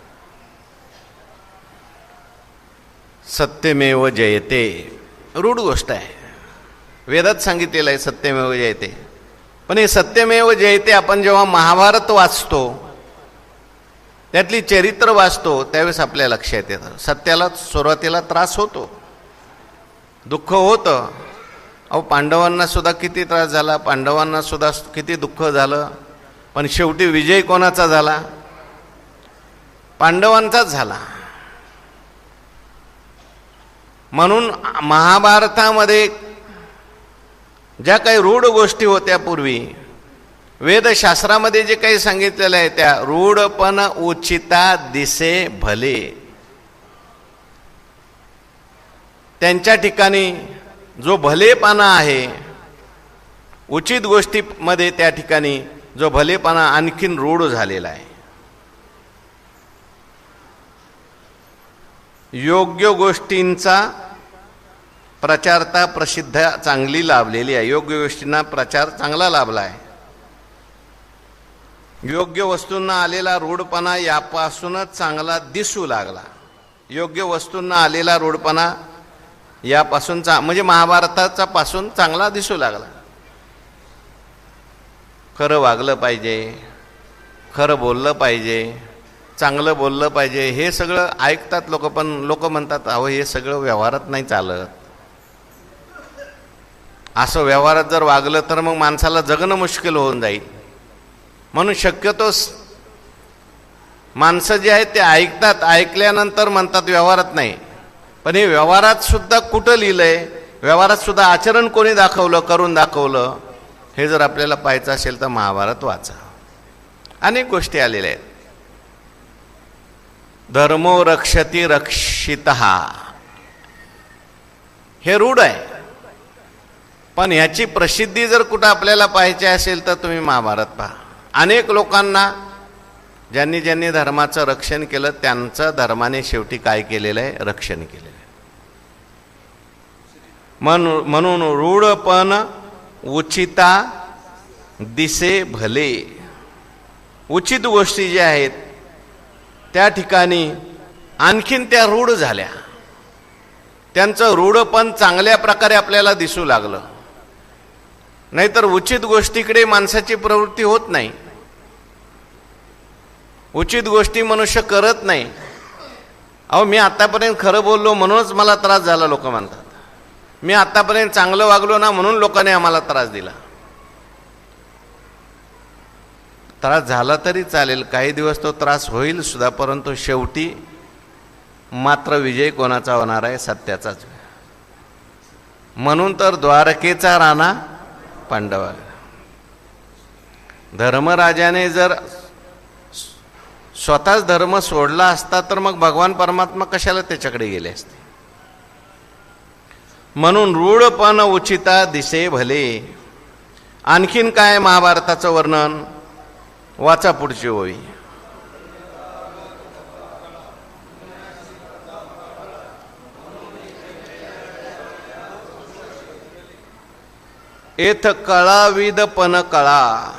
सत्यमेव जयते रूढ गोष्ट आहे, वेदात सांगितलेलं आहे सत्यमेव जयते. पण हे सत्यमेव जयते आपण जेव्हा महाभारत वाचतो, त्यातली चरित्र वाचतो, त्यावेळेस आपल्या लक्षात येतं सत्याला सुरुवातीला त्रास होतो, दुःख होतं. अहो पांडवांना सुद्धा किती त्रास झाला, पांडवांना सुद्धा किती दुःख झालं, पण शेवटी विजय कोणाचा झाला? पांडवांचाच झाला. म्हणून महाभारतामध्ये ज्या काही रूढ गोष्टी होत्या पूर्वी, वेदशास्त्रामध्ये जे काही सांगितलेलं आहे त्या रूढपण उचिता दिसे भले. त्यांच्या ठिकाणी जो भलेपणा आहे, उचित गोष्टीमध्ये त्या ठिकाणी जो भलेपणा आणखीन रूढ झालेला आहे. योग्य गोष्टींचा प्रचारता प्रसिद्ध चांगली लाभलेली आहे. योग्य गोष्टींना प्रचार चांगला लाभला आहे. योग्य वस्तूंना आलेला रूढपणा यापासूनच चांगला दिसू लागला. योग्य वस्तूंना आलेला रूढपणा यापासून म्हणजे महाभारताचा पासून चांगला दिसू लागला. खरं वागलं पाहिजे, खरं बोललं पाहिजे, चांगलं बोललं पाहिजे, हे सगळं ऐकतात लोक. पण लोक म्हणतात अहो हे सगळं व्यवहारात नाही चालत. असं व्यवहारात जर वागलं तर मग माणसाला जगणं मुश्किल होऊन जाईल. म्हणून शक्यतो माणसं जे आहेत ते ऐकतात, ऐकल्यानंतर म्हणतात व्यवहारात नाही. पण हे व्यवहारात सुद्धा कुठं लिहिलंय, व्यवहारात सुद्धा आचरण कोणी दाखवलं, करून दाखवलं, हे जर आपल्याला पाहायचं असेल तर महाभारत वाचा. अनेक गोष्टी आलेल्या आहेत. धर्मो रक्षति रक्षितः हे रूढ आहे, पण याची प्रसिद्धी जर कुठं आपल्याला पाहायची असेल तर तुम्ही महाभारत पहा. अनेक लोकांना ज्यांनी ज्यांनी धर्माचं रक्षण केलं त्यांचं धर्माने शेवटी काय केलेलं आहे? रक्षण केलेलं आहे. म्हणून रूढपण उचिता दिसे भले. उचित गोष्टी ज्या आहेत त्या ठिकाणी आणखीन त्या रूढ झाल्या. त्यांचं रूढपण चांगल्या प्रकारे आपल्याला दिसू लागलं. नाहीतर उचित गोष्टीकडे माणसाची प्रवृत्ती होत नाही. उचित गोष्टी मनुष्य करत नाही. अहो, मी आतापर्यंत खरं बोललो म्हणूनच मला त्रास झाला, लोक म्हणतात. मी आतापर्यंत चांगलं वागलो ना म्हणून लोकांनी आम्हाला त्रास दिला. त्रास झाला तरी चालेल, काही दिवस तो त्रास होईल सुद्धा, परंतु शेवटी मात्र विजय कोणाचा होणार आहे? सत्याचाच. म्हणून तर द्वारकेचा राणा पांडवा. धर्मराजाने जर स्वतःच धर्म सोडला असता तर मग भगवान परमात्मा कशाला त्याच्याकडे गेले असते. म्हणून रूढपण उचिता दिसे भले. आणखीन काय महाभारताचं वर्णन? वाचा पुढची ओळी. एथ कळाविद पण कळा.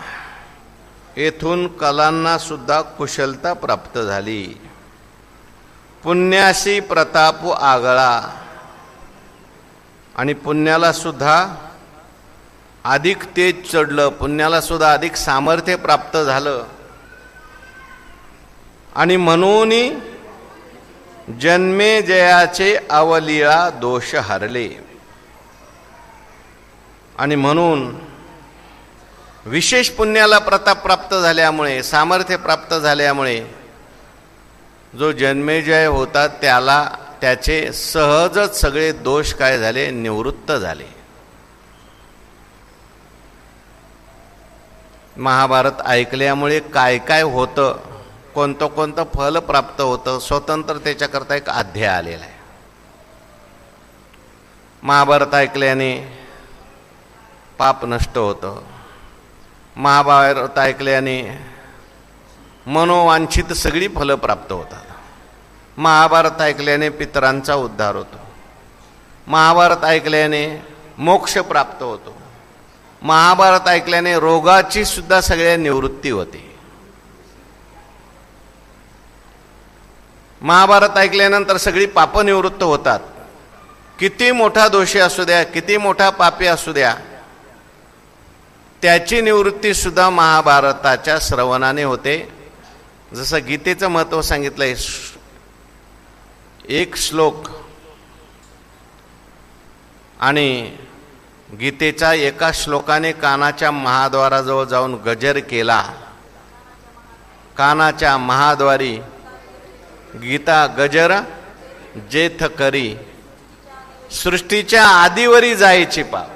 येथून कलांना सुद्धा कुशलता प्राप्त झाली. पुण्याशी प्रताप आगळा. आणि पुण्याला सुद्धा अधिक तेज चढलं. पुण्याला सुद्धा अधिक सामर्थ्य प्राप्त झालं. आणि म्हणून जन्मे जयाचे अवलीळा दोष हरले. आणि म्हणून विशेष पुण्याला प्रताप प्राप्त झाल्यामुळे, सामर्थ्य प्राप्त झाल्यामुळे जो जन्मेजय होता त्याला त्याचे सहजच सगळे दोष काय झाले? निवृत्त झाले. महाभारत ऐकल्यामुळे काय काय होतं, कोणतं कोणतं फल प्राप्त होतं, स्वतंत्र त्याच्याकरता एक अध्याय आलेला आहे. महाभारत ऐकल्याने पाप नष्ट होतं. महाभारत ऐकल्याने मनोवांछित सगळी फलं प्राप्त होतात. महाभारत ऐकल्याने पितरांचा उद्धार होतो. महाभारत ऐकल्याने मोक्ष प्राप्त होतो. महाभारत ऐकल्याने रोगाची सुद्धा सगळ्या निवृत्ती होते. महाभारत ऐकल्यानंतर सगळी पाप निवृत्त होतात. किती मोठा दोषी असू द्या, किती मोठा पापी असू द्या, त्याची निवृत्ती सुद्धा महाभारताच्या श्रवणाने होते. जसं गीतेचं महत्त्व सांगितलंय. एक श्लोक आणि गीतेच्या एका श्लोकाने कानाच्या महाद्वाराजवळ जाऊन गजर केला. कानाच्या महाद्वारी गीता गजर जेथ करी. सृष्टीच्या आदिवरी जायची पाप.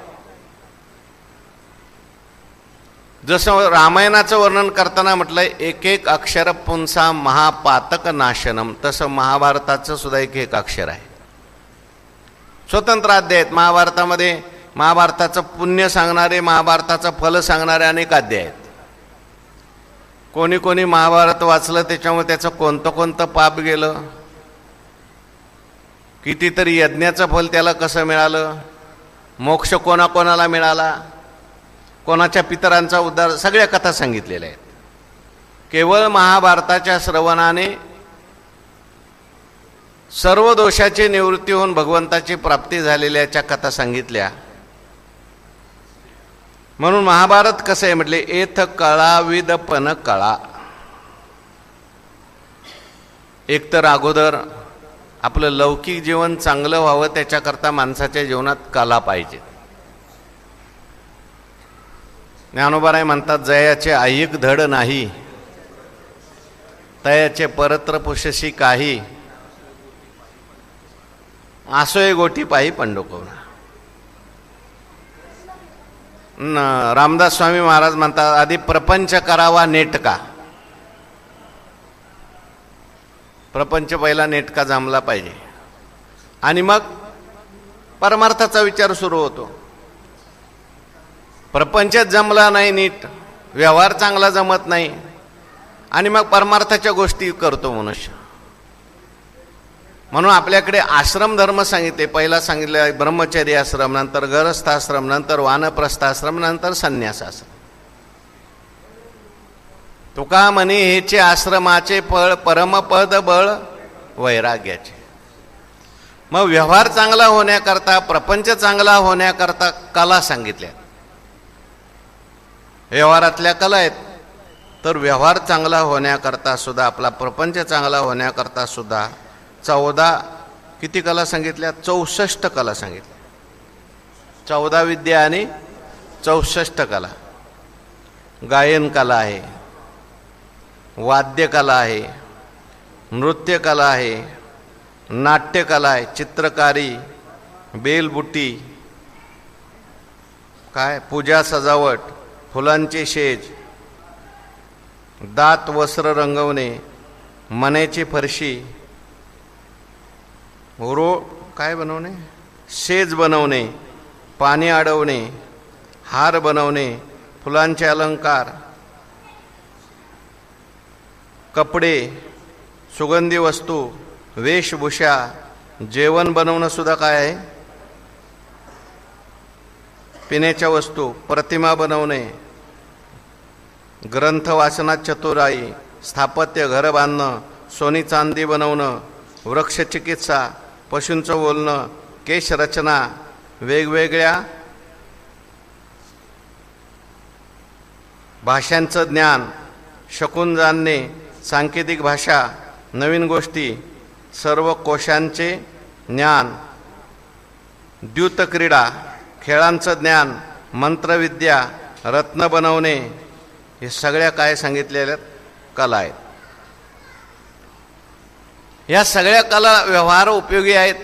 जसं रामायणाचं वर्णन करताना म्हटलंय एक एक अक्षर पुंसा महापातक नाशनम, तसं महाभारताचं सुद्धा एक एक अक्षर आहे. स्वतंत्र अध्याय आहेत महाभारतामध्ये. महाभारताचं पुण्य सांगणारे, महाभारताचं फल सांगणारे अनेक अध्याय आहेत. कोणी कोणी महाभारत वाचलं त्याच्यामुळे त्याचं कोणतं कोणतं पाप गेलं, कितीतरी यज्ञाचं फल त्याला कसं मिळालं, मोक्ष कोणाकोणाला मिळाला, कोणाच्या पितरांचा उद्धार, सगळ्या कथा सांगितलेल्या आहेत. केवळ महाभारताच्या श्रवणाने सर्व दोषाची निवृत्ती होऊन भगवंताची प्राप्ती झालेल्याच्या कथा सांगितल्या. म्हणून महाभारत कसं आहे म्हटले? एथ कळाविद पण कळा. एकतर अगोदर आपलं लौकिक जीवन चांगलं व्हावं त्याच्याकरता माणसाच्या जीवनात कला पाहिजे. ज्ञानोबाराय म्हणतात, जयाचे ऐक धड नाही, तयाचे परत्र पुषशी काही, आसोय गोठी पाही पंढोकोना. रामदास स्वामी महाराज म्हणतात, आधी प्रपंच करावा नेटका. प्रपंच पहिला नेटका जमला पाहिजे आणि मग परमार्थाचा विचार सुरू होतो. प्रपंचच जमला नाही नीट, व्यवहार चांगला जमत नाही, आणि मग परमार्थाच्या गोष्टी करतो मनुष्य. म्हणून आपल्याकडे आश्रम धर्म सांगितले. पहिला सांगितले ब्रह्मचर्य आश्रम, नंतर गृहस्थाश्रम, नंतर वानप्रस्थाश्रम, नंतर संन्यासाश्रम. तुका म्हणे हेचे आश्रमाचे फळ परमपद बळ वैराग्याचे. मग व्यवहार चांगला होण्याकरता, प्रपंच चांगला होण्याकरता कला सांगितल्या. व्यवहारातल्या कला आहेत. तर व्यवहार चांगला होण्याकरता सुद्धा, आपला प्रपंच चांगला होण्याकरता सुद्धा 14 किती कला सांगितल्या? 64 कला सांगितल्या. 14 विद्या आणि 64 कला. गायन कला आहे, वाद्यकला आहे, नृत्यकला आहे, नाट्यकला आहे, चित्रकारी, बेलबुट्टी, काय पूजा सजावट, फुलांचे शेज, दात वस्त्र रंगवणे, मण्याची फरशी, काय बनवणे, शेज बनवणे, पाणी अडवणे, हार बनवणे, फुलांचे अलंकार, कपडे, सुगंधी वस्तू, वेशभूषा, जेवण बनवणं सुद्धा काय आहे, पिण्याच्या वस्तू, प्रतिमा बनवणे, ग्रंथ वाचनात चतुराई, स्थापत्य, घर बांधणं, सोनी चांदी बनवणं, वृक्षचिकित्सा, पशूंचं बोलणं, केश रचना, वेगवेगळ्या भाषांचं ज्ञान, शकून जाणणे, सांकेतिक भाषा, नवीन गोष्टी, सर्व कोशांचे ज्ञान, द्यूतक्रीडा, खेळांचं ज्ञान, मंत्रविद्या, रत्न बनवणे, हे सगळ्या काय सांगितलेल्या कला आहेत. या सगळ्या कला व्यवहार उपयोगी आहेत.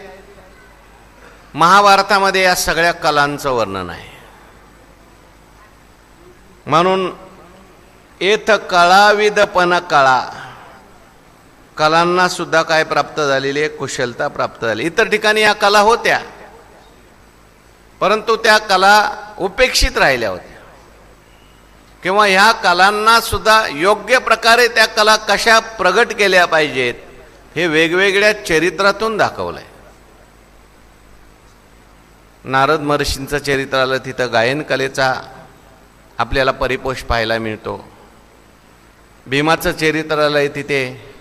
महाभारतामध्ये या सगळ्या कलांचं वर्णन आहे. म्हणून एथ कळाविदपण कळा, कलांना सुद्धा काय प्राप्त झालेली आहे, कुशलता प्राप्त झाली. इतर ठिकाणी या कला होत्या, परंतु त्या कला उपेक्षित राहिल्या होत्या. किंवा ह्या कलांना सुद्धा योग्य प्रकारे त्या कला कशा प्रगट केल्या पाहिजेत हे वेगवेगळ्या चरित्रातून दाखवलंय. नारद महर्षींचं चरित्र आलं, तिथं गायन कलेचा आपल्याला परिपोष पाहायला मिळतो. भीमाचं चरित्र आलंय, तिथे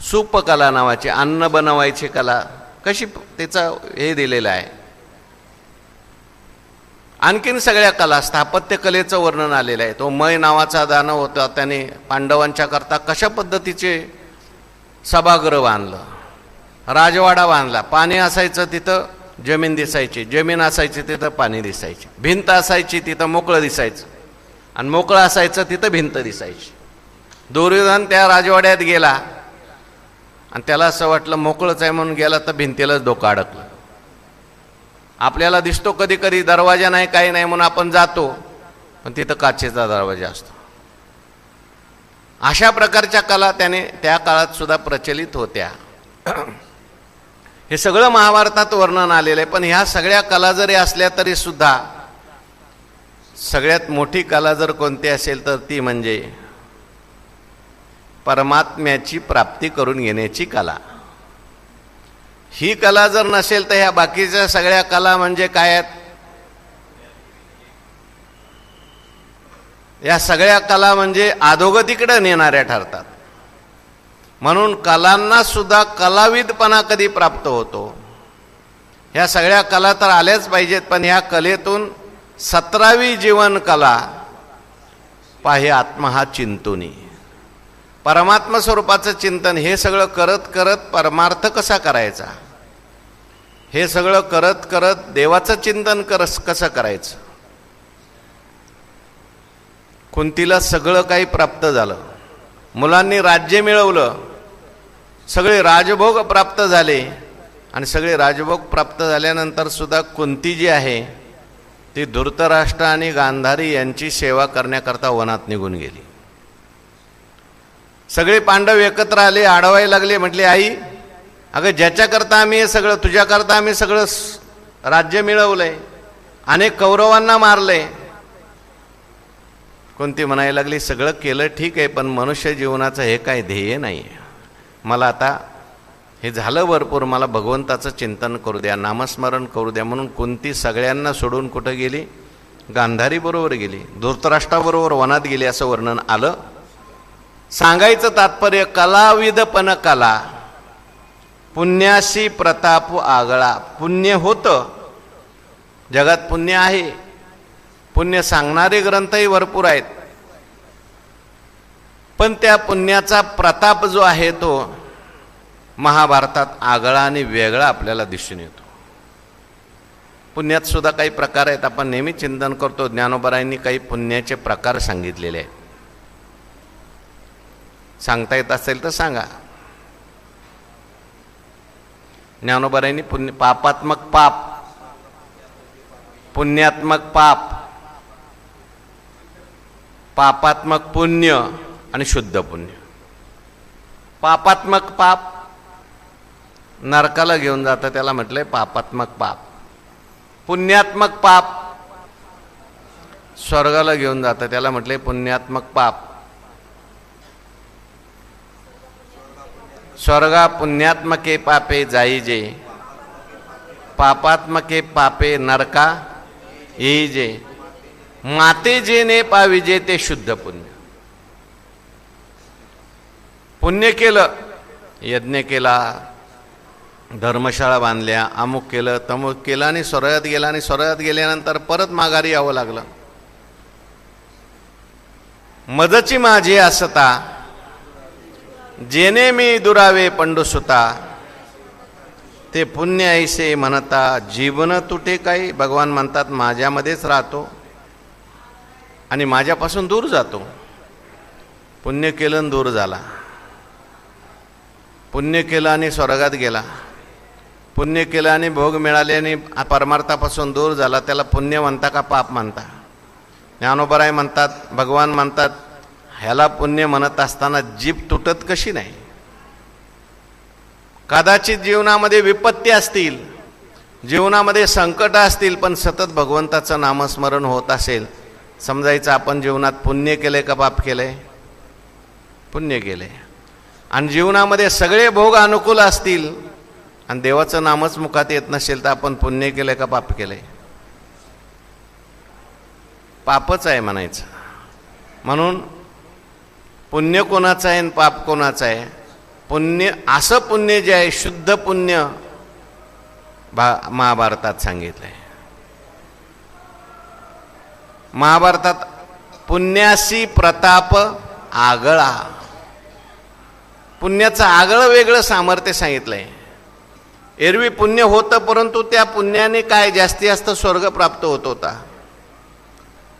सूपकला नावाची, अन्न बनवायची कला कशी त्याचं हे दिलेलं आहे. आणखीन सगळ्या कला, स्थापत्य कलेचं वर्णन आलेलं आहे. तो मय नावाचा दानव होता, त्याने पांडवांच्या करता कशा पद्धतीचे सभागृह बांधलं, राजवाडा बांधला. पाणी असायचं तिथं जमीन दिसायची, जमीन असायची तिथं पाणी दिसायची, भिंत असायची तिथं मोकळं दिसायचं, आणि मोकळं असायचं तिथं भिंत दिसायची. दुर्योधन त्या राजवाड्यात गेला आणि त्याला असं वाटलं मोकळंच आहे म्हणून गेला, तर भिंतीलाच डोकं अडकलं. आपल्याला दिसतो कधी कधी दरवाजा नाही, काही नाही म्हणून आपण जातो, पण तिथं काचेचा दरवाजा असतो. अशा प्रकारच्या कला त्याने त्या काळात सुद्धा प्रचलित होत्या. हे सगळं महाभारतात वर्णन आलेलं आहे. पण ह्या सगळ्या कला जरी असल्या तरी सुद्धा सगळ्यात मोठी कला जर कोणती असेल तर ती म्हणजे परमात्म्याची प्राप्ती करून घेण्याची कला. ही कला जर नसेल तर ह्या बाकीच्या सगळ्या कला म्हणजे काय आहेत? या सगळ्या कला म्हणजे अधोगतीकडे नेणाऱ्या ठरतात. म्हणून कलांना सुद्धा कलाविदपणा कधी प्राप्त होतो. ह्या सगळ्या कला तर आल्याच पाहिजेत, पण ह्या कलेतून 17वी जीवन कला पाहे आत्मा हा चिंतुनी, परमात्मा स्वरूपाचं चिंतन. हे सगळं करत करत परमार्थ कसा करायचा, हे सगळं करत करत देवाचं चिंतन कसं करायचं. कुंतीला सगळं काही प्राप्त झालं, मुलांनी राज्य मिळवलं, सगळे राजभोग प्राप्त झाले, आणि सगळे राजभोग प्राप्त झाल्यानंतर सुद्धा कुंती जी आहे ती धृतराष्ट्र आणि गांधारी यांची सेवा करण्याकरता वनात निघून गेली. सगळे पांडव एकत्र आले, आडवायला लागले. म्हटले, आई अगं ज्याच्याकरता आम्ही हे सगळं, तुझ्याकरता आम्ही सगळं राज्य मिळवलंय, अनेक कौरवांना मारले. कोणती म्हणायला लागली, सगळं केलं ठीक आहे, पण मनुष्य जीवनाचं हे काय ध्येय नाही आहे. मला आता हे झालं भरपूर, मला भगवंताचं चिंतन करू द्या, नामस्मरण करू द्या. म्हणून कुंती सगळ्यांना सोडून कुठं गेली? गांधारी बरोबर गेली, धृतराष्ट्राबरोबर वनात गेली असं वर्णन आलं. सांगायचं तात्पर्य, कलाविदपण कला, पुण्याशी प्रताप आगळा. पुण्य होतं, जगात पुण्य आहे, पुण्य सांगणारे ग्रंथही भरपूर आहेत, पण त्या पुण्याचा प्रताप जो आहे तो महाभारतात आगळा आणि वेगळा आपल्याला दिसून येतो. पुण्यात सुद्धा काही प्रकार आहेत, आपण नेहमी चिंतन करतो. ज्ञानोबरायांनी काही पुण्याचे प्रकार सांगितलेले आहेत. सांगता येत असेल तर सांगा. ज्ञानोबरायांनी पुण्य, पापात्मक पाप, पुण्यात्मक पाप, पापात्मक पुण्य आणि शुद्ध पुण्य. पापात्मक पाप नरकाला घेऊन जातं, त्याला म्हटलंय पापात्मक पाप. पुण्यात्मक पाप स्वर्गाला घेऊन जातं, त्याला म्हटलंय पुण्यात्मक पाप. स्वर्गा पुण्यात्मके पापे जाईजे, पापात्मके पापे नरका येईजे, माते जेने पाविजे ते शुद्ध पुण्य. पुण्य केलं, यज्ञ केला, धर्मशाळा बांधल्या, अमुक केलं, तमुक केलं आणि स्वर्गात गेला. आणि स्वर्गात गेल्यानंतर परत माघारी यावं लागलं. मजची माझी असता, जेने मी दुरावे पंडुसुता, ते पुण्य ऐसे म्हणता जीवन तुटे काही. भगवान म्हणतात माझ्यामध्येच राहतो आणि माझ्यापासून दूर जातो. पुण्य केलं आणि दूर झाला, पुण्य केलं आणि स्वर्गात गेला, पुण्य केलं आणि भोग मिळाले आणि परमार्थापासून दूर झाला, त्याला पुण्य म्हणता का पाप म्हणता? ज्ञानोबराय म्हणतात, भगवान म्हणतात, ह्याला पुण्य म्हणत असताना जीभ तुटत कशी नाही? कदाचित जीवनामध्ये विपत्ती असतील, जीवनामध्ये संकट असतील, पण सतत भगवंताचं नामस्मरण होत असेल, समजायचं आपण जीवनात पुण्य केलंय का पाप केलंय? पुण्य केलंय. आणि जीवनामध्ये सगळे भोग अनुकूल असतील आणि देवाचं नामच मुखात येत नसेल तर आपण पुण्य केलंय का पाप केलंय? पापच आहे म्हणायचं. म्हणून पुण्य कोणाचं आहे आणि पाप कोणाचं आहे? पुण्य, असं पुण्य जे आहे शुद्ध पुण्य महाभारतात सांगितलंय. महाभारतात पुण्याशी प्रताप आगळा, पुण्याचं आगळं वेगळं सामर्थ्य सांगितलंय. एरवी पुण्य होतं, परंतु त्या पुण्याने काय जास्तीत जास्त स्वर्ग प्राप्त होत होता.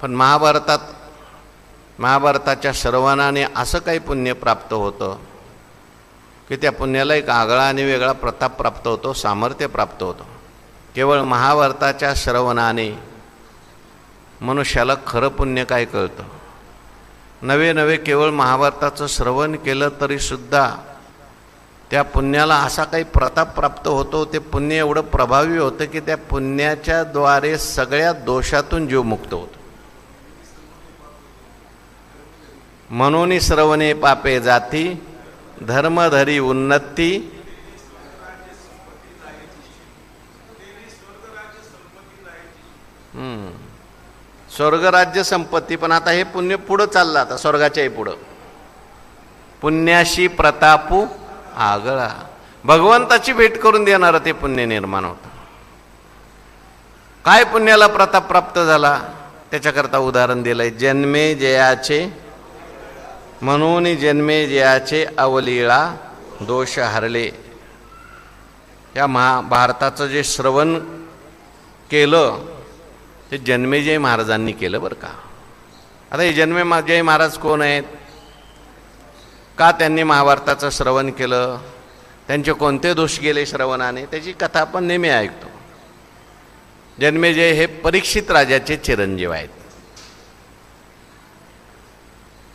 पण महाभारताच्या श्रवणाने असं काही पुण्य प्राप्त होतं की त्या पुण्याला एक आगळा आणि वेगळा प्रताप प्राप्त होतो, सामर्थ्य प्राप्त होतं. केवळ महाभारताच्या श्रवणाने मनुष्याला खरं पुण्य काय कळतं. नवे नवे केवळ महाभारताचं श्रवण केलं तरीसुद्धा त्या पुण्याला असा काही प्रताप प्राप्त होतो. ते पुण्य एवढं प्रभावी होतं की त्या पुण्याच्या द्वारे सगळ्या दोषातून जीव मुक्त होतो. म्हणून श्रवणे पापे जाती, धर्मधरी उन्नती, स्वर्गराज्य संपत्ती. पण आता हे पुण्य पुढं चाललं, आता स्वर्गाच्याही पुढं. पुण्याशी प्रतापू आगळा, भगवंताची भेट करून देणारं ते पुण्य निर्माण होतं. काय पुण्याला प्रताप प्राप्त झाला त्याच्याकरता उदाहरण दिलंय. जन्मे जयाचे, म्हणून जन्मे जयाचे अवलीळा दोष हरले. या महाभारताचं जे श्रवण केलं ते जन्मेजय महाराजांनी केलं बरं का. आता हे जन्मेजय महाराज कोण आहेत? का त्यांनी महाभारताचं श्रवण केलं? त्यांचे कोणते दोष गेले श्रवणाने? त्याची कथा आपण नेहमी ऐकतो. जन्मेजय हे परीक्षित राजाचे चिरंजीव आहेत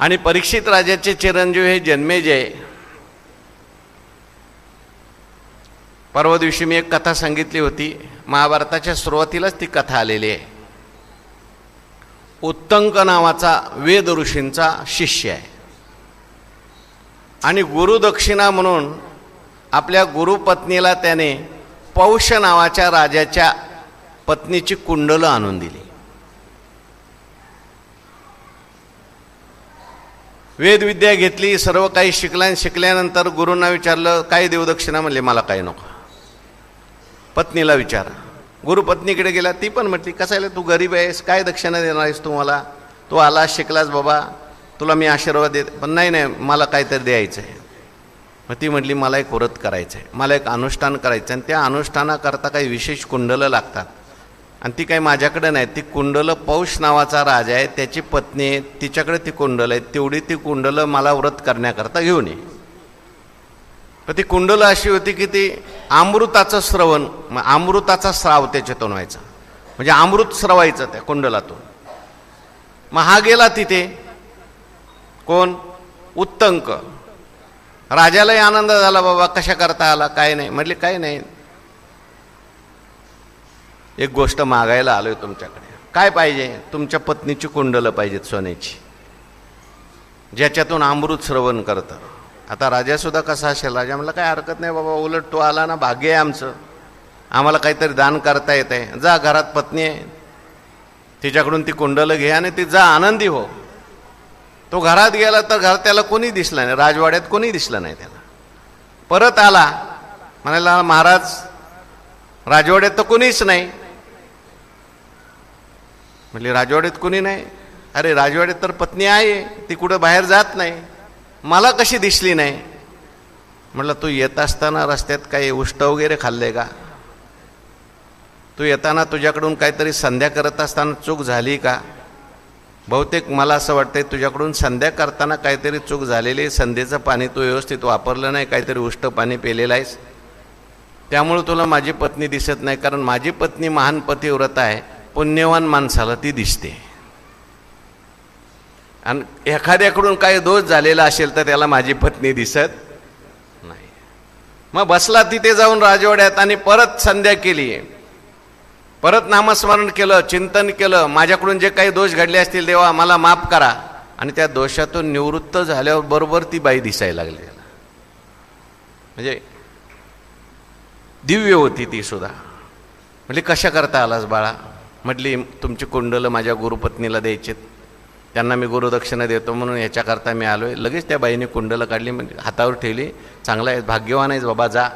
आणि परीक्षित राजाचे चिरंजीव हे जन्मेजय. परवा दिवशी मी एक कथा सांगितली होती, महाभारताच्या सुरुवातीलाच ती कथा आलेली आहे. उत्तंक नावाचा वेद ऋषींचा शिष्य आहे आणि गुरुदक्षिणा म्हणून आपल्या गुरुपत्नीला त्याने पौष नावाच्या राजाच्या पत्नीची कुंडलं आणून दिली. वेदविद्या घेतली, सर्व काही शिकल्यानंतर गुरूंना विचारलं काय देवदक्षिणा, म्हणले मला काही नको. पत्नीला विचार. गुरुपत्नीकडे गेला, ती पण म्हटली कसायला तू गरीब आहेस, काय दक्षिणा देणार आहेस तू मला, तू आलास शिकलास बाबा, तुला मी आशीर्वाद देत, पण नाही मला काहीतरी द्यायचं आहे. मग ती म्हटली मला एक व्रत करायचं आहे, मला एक अनुष्ठान करायचं आहे, आणि त्या अनुष्ठानाकरता काही विशेष कुंडलं लागतात आणि ती काही माझ्याकडे नाही. ती कुंडलं पौष नावाचा राजा आहे, त्याची पत्नी आहे, तिच्याकडे ती कुंडलं आहे, तेवढी ती कुंडलं मला व्रत करण्याकरता घेऊन ये. पण ती कुंडलं अशी होती की ती अमृताचं श्रवण, अमृताचा स्राव त्याच्यातून व्हायचा, म्हणजे अमृत स्रवायचं त्या कुंडलातून. मग हा गेला तिथे, कोण, उत्तंक. राजालाही आनंद झाला, बाबा कशा करता आला, काय नाही. म्हटले काय नाही, एक गोष्ट मागायला आलोय तुमच्याकडे. काय पाहिजे? तुमच्या पत्नीची कुंडलं पाहिजेत सोन्याची, ज्याच्यातून अमृत श्रवण करतं. आता राजासुद्धा कसा असेल, राजा म्हणला काय हरकत नाही बाबा, उलट तो आला ना भाग्य आहे आमचं, आम्हाला काहीतरी दान करता येत आहे. जा, घरात पत्नी आहे, तिच्याकडून ती कुंडलं घे आणि ती जा, आनंदी हो. तो घरात गेला तर घरात त्याला कोणी दिसलं नाही, राजवाड्यात कोणी दिसलं नाही त्याला. परत आला, म्हणाला महाराज राजवाड्यात तर कोणीच नाही. म्हणजे राजवाड्यात कोणी नाही? अरे राजवाड्यात तर पत्नी आहे, ती कुठं बाहेर जात नाही, मला कशी दिसली नाही? म्हटलं तू येत असताना रस्त्यात काही उष्ट वगैरे खाल्ले का? तू येताना तुझ्याकडून काहीतरी संध्या करत असताना चूक झाली का? बहुतेक मला असं वाटतंय तुझ्याकडून संध्या करताना काहीतरी चूक झालेली, संध्येचं पाणी तू व्यवस्थित वापरलं नाही, काहीतरी उष्ट पाणी पेलेलं आहेस, त्यामुळे तुला माझी पत्नी दिसत नाही. कारण माझी पत्नी महान पतिव्रता आहे, पुण्यवान माणसाला ती दिसते, आणि एखाद्याकडून काही दोष झालेला असेल तर त्याला माझी पत्नी दिसत नाही. मग बसला तिथे जाऊन राजवाड्यात आणि परत संध्या केली, परत नामस्मरण केलं, चिंतन केलं, माझ्याकडून जे काही दोष घडले असतील देवा मला माफ करा. आणि त्या दोषातून निवृत्त झाल्यावर बरोबर ती बाई दिसायला लागली. म्हणजे दिव्य होती ती सुद्धा. म्हटली कशा करता आलास बाळा? म्हटली तुमची कुंडलं माझ्या गुरुपत्नीला द्यायचेत, त्यांना मी गुरुदक्षिणा देतो म्हणून याच्याकरता मी आलो आहे. लगेच त्या बाईने कुंडलं काढली, म्हणजे हातावर ठेवली. चांगला आहे, भाग्यवान आहेस बाबा, जा,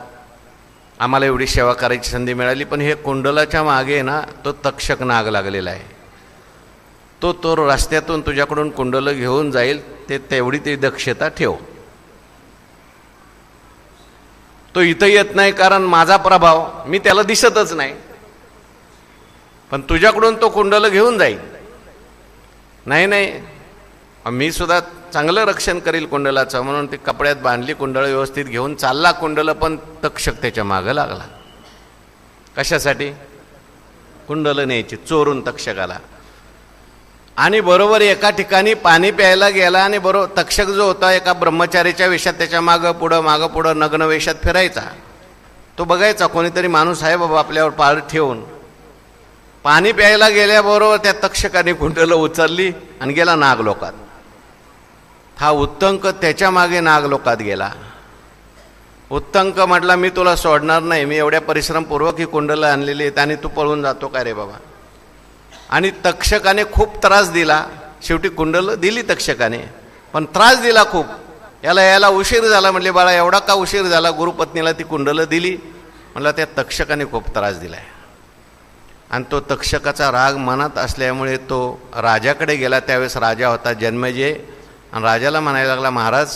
आम्हाला एवढी सेवा करायची संधी मिळाली. पण हे कुंडलाच्या मागे ना तो तक्षक नाग लागलेला आहे, तो रस्त्यातून तुझ्याकडून कुंडलं घेऊन जाईल, तेवढी ती दक्षता ठेव. तो इथं येत नाही कारण माझा प्रभाव, मी त्याला दिसतच नाही, पण तुझ्याकडून तो कुंडलं घेऊन जाईल. नाही मी सुद्धा चांगलं रक्षण करील कुंडलाचं, म्हणून ती कपड्यात बांधली, कुंडलं व्यवस्थित घेऊन चालला कुंडलं. पण तक्षक त्याच्या मागं लागला. कशासाठी? कुंडलं न्यायची चोरून तक्षकाला. आणि बरोबर एका ठिकाणी पाणी प्यायला गेला आणि बरोबर तक्षक जो होता एका ब्रह्मचारीच्या वेशात त्याच्या मागं पुढं नग्न वेशात फिरायचा. तो बघायचा कोणीतरी माणूस आहे बाबा आपल्यावर पाळ ठेवून. पाणी प्यायला गेल्याबरोबर त्या तक्षकाने कुंडलं उचलली आणि गेला नागलोकात. हा उत्तंक त्याच्या मागे नागलोकात गेला. उत्तंक म्हटला मी तुला सोडणार नाही, मी एवढ्या परिश्रमपूर्वक ही कुंडलं आणलेली आहेत आणि तू पळून जातो का रे बाबा? आणि तक्षकाने खूप त्रास दिला. शेवटी कुंडलं दिली तक्षकाने, पण त्रास दिला खूप. यायला उशीर झाला. म्हटले बाळा एवढा का उशीर झाला? गुरुपत्नीला ती कुंडलं दिली. म्हटलं त्या तक्षकाने खूप त्रास दिलाय. आणि तो तक्षकाचा राग मनात असल्यामुळे तो राजाकडे गेला. त्यावेळेस राजा होता जन्मेजय. आणि राजाला म्हणायला लागला महाराज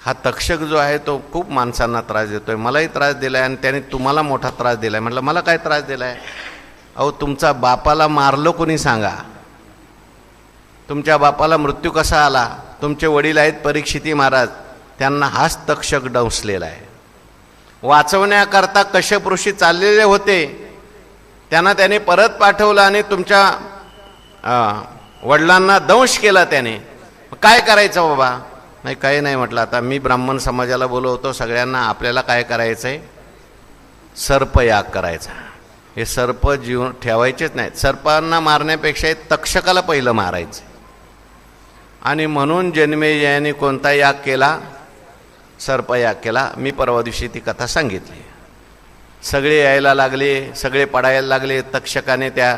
हा तक्षक जो आहे तो खूप माणसांना त्रास देतोय, मलाही त्रास दिलाय आणि त्याने तुम्हाला मोठा त्रास दिलाय. म्हटलं मला काय त्रास दिलाय? अहो तुमचा बापाला मारलं कोणी सांगा? तुमच्या बापाला मृत्यू कसा आला? तुमचे वडील आहेत परीक्षिती महाराज, त्यांना हाच तक्षक डंसलेला आहे. वाचवण्याकरता कश्यप ऋषी चाललेले होते, त्यांना त्याने परत पाठवलं आणि तुमच्या वडिलांना दंश केला त्याने. काय करायचं बाबा? नाही काही नाही. म्हटलं आता मी ब्राह्मण समाजाला बोलवतो सगळ्यांना, आपल्याला काय करायचं आहे? सर्पयाग करायचा. हे सर्प जीवन ठेवायचेच नाहीत. सर्पांना मारण्यापेक्षा तक्षकाला पहिलं मारायचं. आणि म्हणून जन्मेजयाने कोणता याग केला? सर्पयाग केला. मी परवा दिवशी ती कथा सांगितली. सगळे यायला लागले, सगळे पडायला लागले. तक्षकाने त्या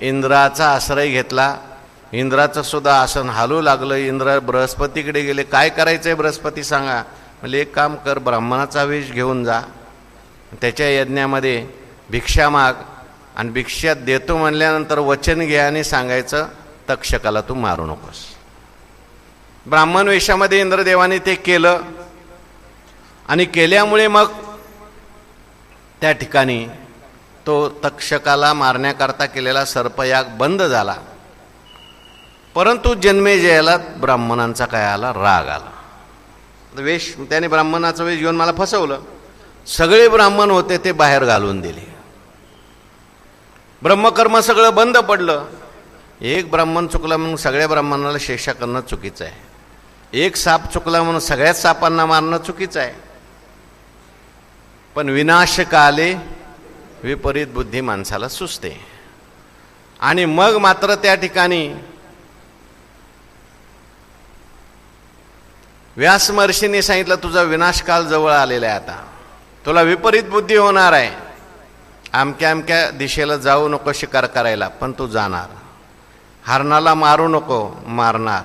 इंद्राचा आश्रय घेतला. इंद्राचं सुद्धा आसन हालू लागलं. इंद्र बृहस्पतीकडे गेले. काय करायचं आहे बृहस्पती सांगा. म्हणजे एक काम कर, ब्राह्मणाचा वेश घेऊन जा, त्याच्या यज्ञामध्ये भिक्षा माग, आणि भिक्षा देतो म्हणल्यानंतर वचन घे आणि सांगायचं तक्षकाला तू मारू नकोस. ब्राह्मण वेशामध्ये इंद्रदेवाने ते केलं. आणि केल्यामुळे मग त्या ठिकाणी तो तक्षकाला मारण्याकरता केलेला सर्पयाग बंद झाला. परंतु जन्मेजयाला ब्राह्मणांचा काय आला? राग आला. वेश त्याने ब्राह्मणाचा वेश घेऊन मला फसवलं. सगळे ब्राह्मण होते ते बाहेर घालून दिले. ब्रह्मकर्म सगळं बंद पडलं. एक ब्राह्मण चुकला म्हणून सगळ्या ब्राह्मणाला शिक्षा करणं चुकीचं आहे. एक साप चुकला म्हणून सगळ्याच सापांना मारणं चुकीचं आहे. पण विनाशकाले विपरीत बुद्धी माणसाला सुचते. आणि मग मात्र त्या ठिकाणी व्यास महर्षींनी सांगितलं, तुझा विनाशकाल जवळ आलेला आहे. आता तुला विपरीत बुद्धी होणार आहे. अमक्या अमक्या दिशेला जाऊ नको शिकार करायला, पण तू जाणार. हरणाला मारू नको, मारणार.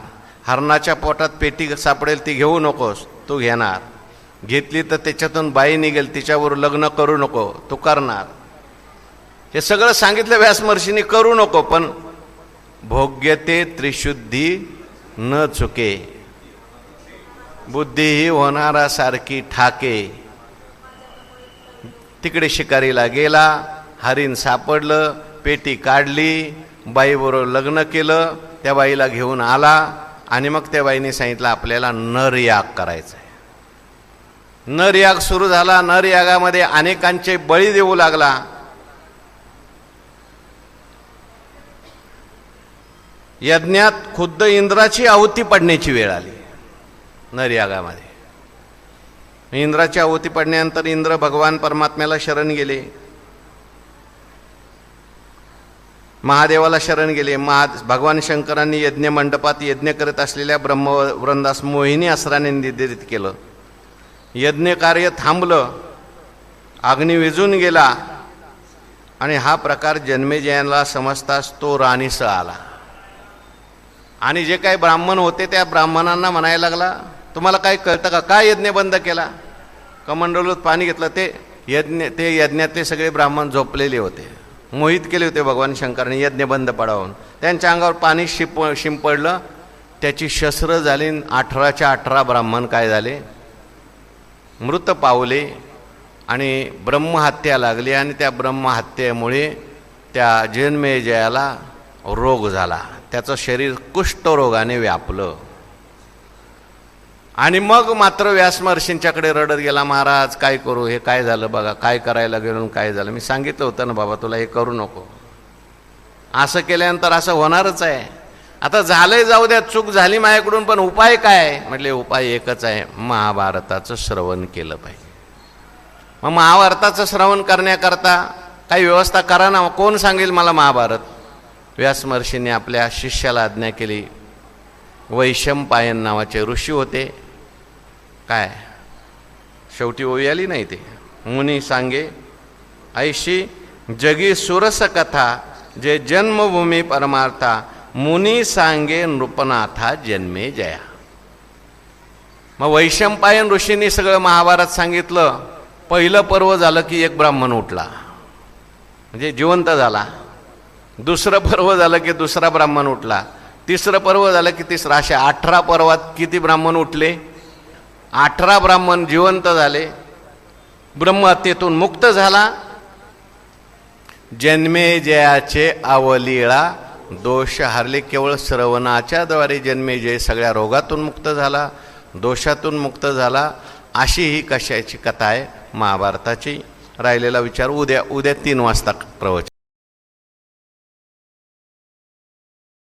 हरणाच्या पोटात पेटी सापडेल ती घेऊ नकोस, तू घेणार. घेतली तर त्याच्यातून बाई निघेल, तिच्यावर लग्न करू नको, तू करणार. हे सगळं सांगितलं व्यास महर्षींनी, करू नको. पण भोग्यते त्रिशुद्धी न चुके, बुद्धीही होणारा सारखी ठाके. तिकडे शिकारीला गेला, हरिण सापडलं, पेटी काढली, बाईबरोबर लग्न केलं, त्या बाईला घेऊन आला. आणि मग त्या बाईने सांगितलं आपल्याला नरयाग करायचा आहे. नरयाग सुरू झाला. नरयागामध्ये अनेकांचे बळी देऊ लागला. यज्ञात खुद्द इंद्राची आहुती पडण्याची वेळ आली. नरयागामध्ये इंद्राची आहुती पडल्यानंतर इंद्र भगवान परमात्म्याला शरण गेले, महादेवाला शरण गेले. भगवान शंकरांनी यज्ञ मंडपात यज्ञ करत असलेल्या ब्रह्मवृंदास मोहिनी अस्त्राने निर्देशित केलं. यज्ञ कार्य थांबलं, अग्नी विझून गेला. आणि हा प्रकार जन्मेजयाला समजताच तो राणीसह आला. आणि जे काही ब्राह्मण होते त्या ब्राह्मणांना म्हणायला लागला, तुम्हाला काय कळतं का? काय यज्ञ बंद केला? कमंडलूत पाणी घेतलं. ते यज्ञातले सगळे ब्राह्मण झोपलेले होते, मोहित केले होते भगवान शंकरांनी यज्ञ बंद पडावून. त्यांच्या अंगावर पाणी शिंपडलं, त्याची शस्त्र झाली. 18च्या 18 ब्राह्मण काय झाले? मृत पावले. आणि ब्रह्महत्या लागली. आणि त्या ब्रह्महत्येमुळे त्या जन्मेजयाला रोग झाला. त्याचं शरीर कुष्ठरोगाने व्यापलं. आणि मग मात्र व्यास महर्षींच्याकडे रडत गेला, महाराज काय करू? हे काय झालं बघा, काय करायला गेलो, काय झालं? मी सांगितलं होतं ना बाबा तुला, हे करू नको. असं केल्यानंतर असं होणारच आहे. आता झालंय, जाऊ द्या, चूक झाली माझ्याकडून, पण उपाय काय? म्हटले उपाय एकच आहे, महाभारताचं श्रवण केलं पाहिजे. मग महाभारताचं श्रवण करण्याकरता काही व्यवस्था करा ना. कोण सांगेल मला महाभारत? व्यास महर्षींनी आपल्या शिष्याला आज्ञा केली. वैशंपायन नावाचे ऋषी होते. काय शेवटी ओवी आली नाही ते. मुनी सांगे ऐशी जगी सुरस कथा, जे जन्मभूमी परमार्था, मुनी सांगे नृपनाथा जन्मे जया. मग वैशंपायन ऋषींनी सगळं महाभारत सांगितलं. पहिलं पर्व झालं की एक ब्राह्मण उठला, म्हणजे जिवंत झाला. दुसरं पर्व झालं की दुसरा ब्राह्मण उठला. तिसरं पर्व झालं की तिसरा. अशा 18 पर्वात किती ब्राह्मण उठले? 18 ब्राह्मण जिवंत झाले, ब्रह्महत्येतून मुक्त झाला. जन्मेजयाचे अवलीळा दोष हरले. केवळ श्रवणाच्या द्वारे जन्मेजय सगळ्या रोगातून मुक्त झाला, दोषातून मुक्त झाला. अशी ही कशाची कथा आहे महाभारताची. राहिलेला विचार उद्या 3 वाजता प्रवचन.